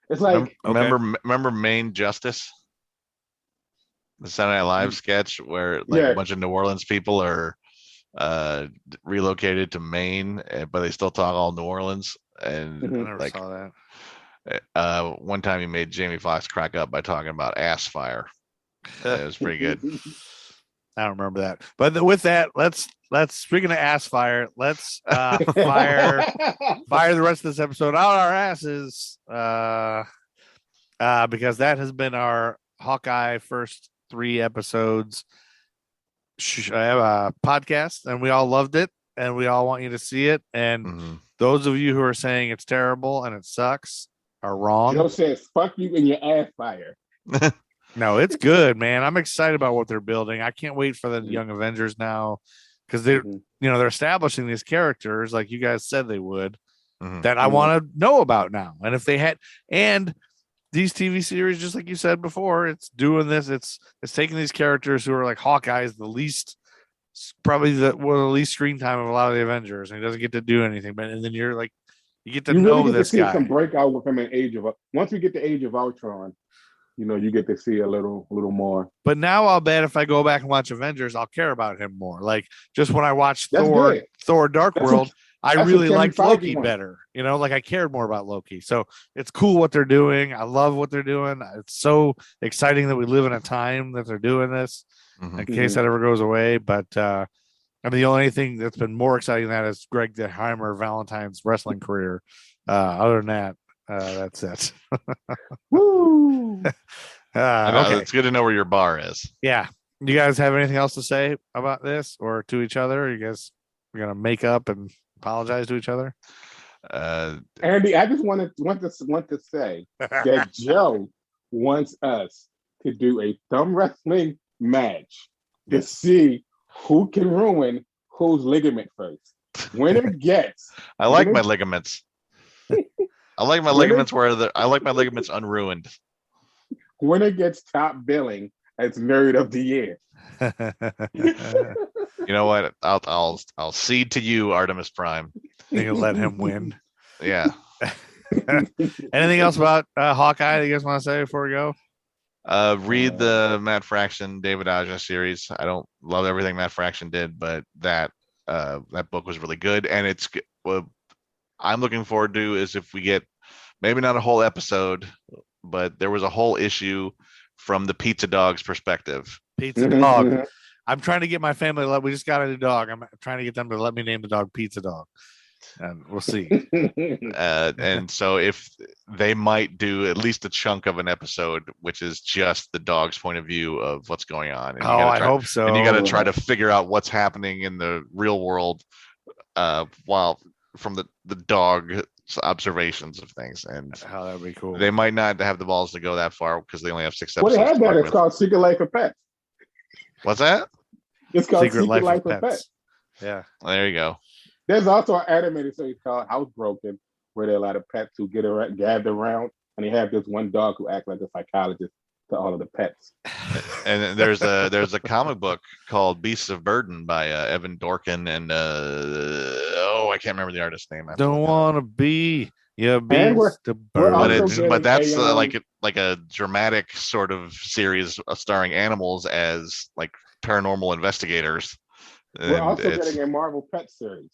It's like remember Maine Justice, the Saturday Night Live sketch where a bunch of New Orleans people are relocated to Maine, but they still talk all New Orleans. And I never saw that. One time he made Jamie Foxx crack up by talking about ass fire. It was pretty good. I don't remember that. But with that, let's speaking of ass fire, let's fire the rest of this episode out our asses. Because that has been our Hawkeye first 3 episodes podcast, and we all loved it, and we all want you to see it. And those of you who are saying it's terrible and it sucks are wrong. Joe says, "Fuck you in your ass fire." No, it's good, man. I'm excited about what they're building. I can't wait for the Young Avengers now, because they're they're establishing these characters like you guys said they would, that I want to know about now. And if they had, and these TV series, just like you said before, it's doing this. It's taking these characters who are like Hawkeye is the least, probably the least screen time of a lot of the Avengers, and he doesn't get to do anything. But and then you're like, you get to know really get this to see guy. Some breakout with him in once we get to Age of Ultron, you get to see a little more. But now I'll bet if I go back and watch Avengers, I'll care about him more. Like just when I watched Thor Dark World, I really liked Loki better. Like I cared more about Loki. So it's cool what they're doing. I love what they're doing. It's so exciting that we live in a time that they're doing this in case that ever goes away. But the only thing that's been more exciting than that is Greg DeHeimer Valentine's wrestling career. Other than that, that's it. Woo! Okay. It's good to know where your bar is. Yeah. You guys have anything else to say about this or to each other? You guys are gonna make up and apologize to each other? Andy, I just want to say that Joe wants us to do a thumb wrestling match to see who can ruin whose ligament first. Winner gets. I like my ligaments. I like my ligaments I like my ligaments unruined. Winner gets top billing as Nerd of the Year. You know what? I'll cede to you, Artemis Prime. You let him win. Yeah. Anything else about Hawkeye that you guys want to say before we go? Read the Matt Fraction, David Aja series. I don't love everything Matt Fraction did, but that book was really good. And what I'm looking forward to is if we get maybe not a whole episode, but there was a whole issue from the Pizza Dog's perspective. Pizza Dog. I'm trying to get my family. We just got a new dog. I'm trying to get them to let me name the dog Pizza Dog. And we'll see. And so if they might do at least a chunk of an episode, which is just the dog's point of view of what's going on. And I hope so. And you got to try to figure out what's happening in the real world while from the dog's observations of things. And how that'd be cool. They might not have the balls to go that far because they only have 6 episodes. Well, they have that. It's called Secret Life of Pets. What's that? It's called Secret Life of Pets. Yeah. Well, there you go. There's also an animated series called Housebroken, where there are a lot of pets who gather around, and they have this one dog who acts like a psychologist to all of the pets. And there's a comic book called Beasts of Burden by Evan Dorkin and I can't remember the artist's name. Don't want to be your beast of burden. But that's like a dramatic sort of series starring animals as like paranormal investigators. We're also getting a Marvel Pet series.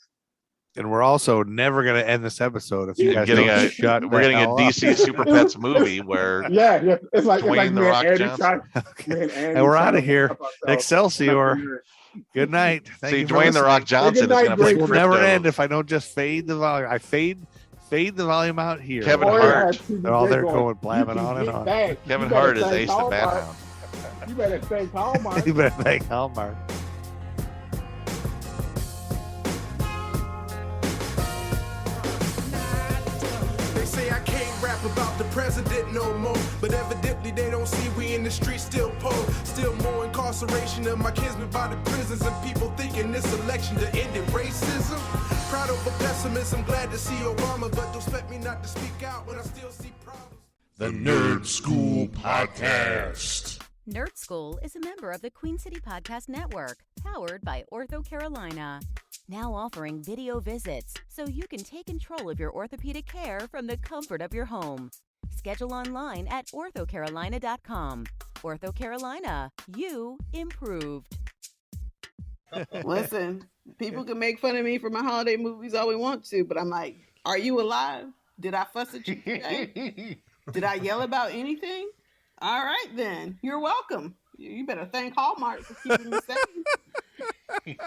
And we're also never going to end this episode if you guys don't shut. We're getting a DC Super Pets movie where it's like Dwayne the Rock Johnson. And we're out of here. Excelsior. Good night. See, Dwayne the Rock Johnson is going to play. Will never end if I don't just fade the volume. I fade the volume out here. Kevin Hart. They're all there going blabbing on and on. Kevin Hart is Ace the Bat Hound. You better thank Hallmark. You better thank Hallmark. rap about the president no more. But evidently they don't see we in the streets still poor. Still more incarceration of my kinsmen by the prisons. And people thinking this election to end racism. Proud over pessimism, glad to see Obama. But don't expect me not to speak out when I still see problems. The Nerd School Podcast. Nerd Skool is a member of the Queen City Podcast Network, powered by Ortho Carolina. Now offering video visits so you can take control of your orthopedic care from the comfort of your home. Schedule online at orthocarolina.com. Ortho Carolina, you improved. Listen, people can make fun of me for my holiday movies all we want to, but I'm like, are you alive? Did I fuss at you today? Did I yell about anything? All right, then. You're welcome. You better thank Hallmark for keeping me safe.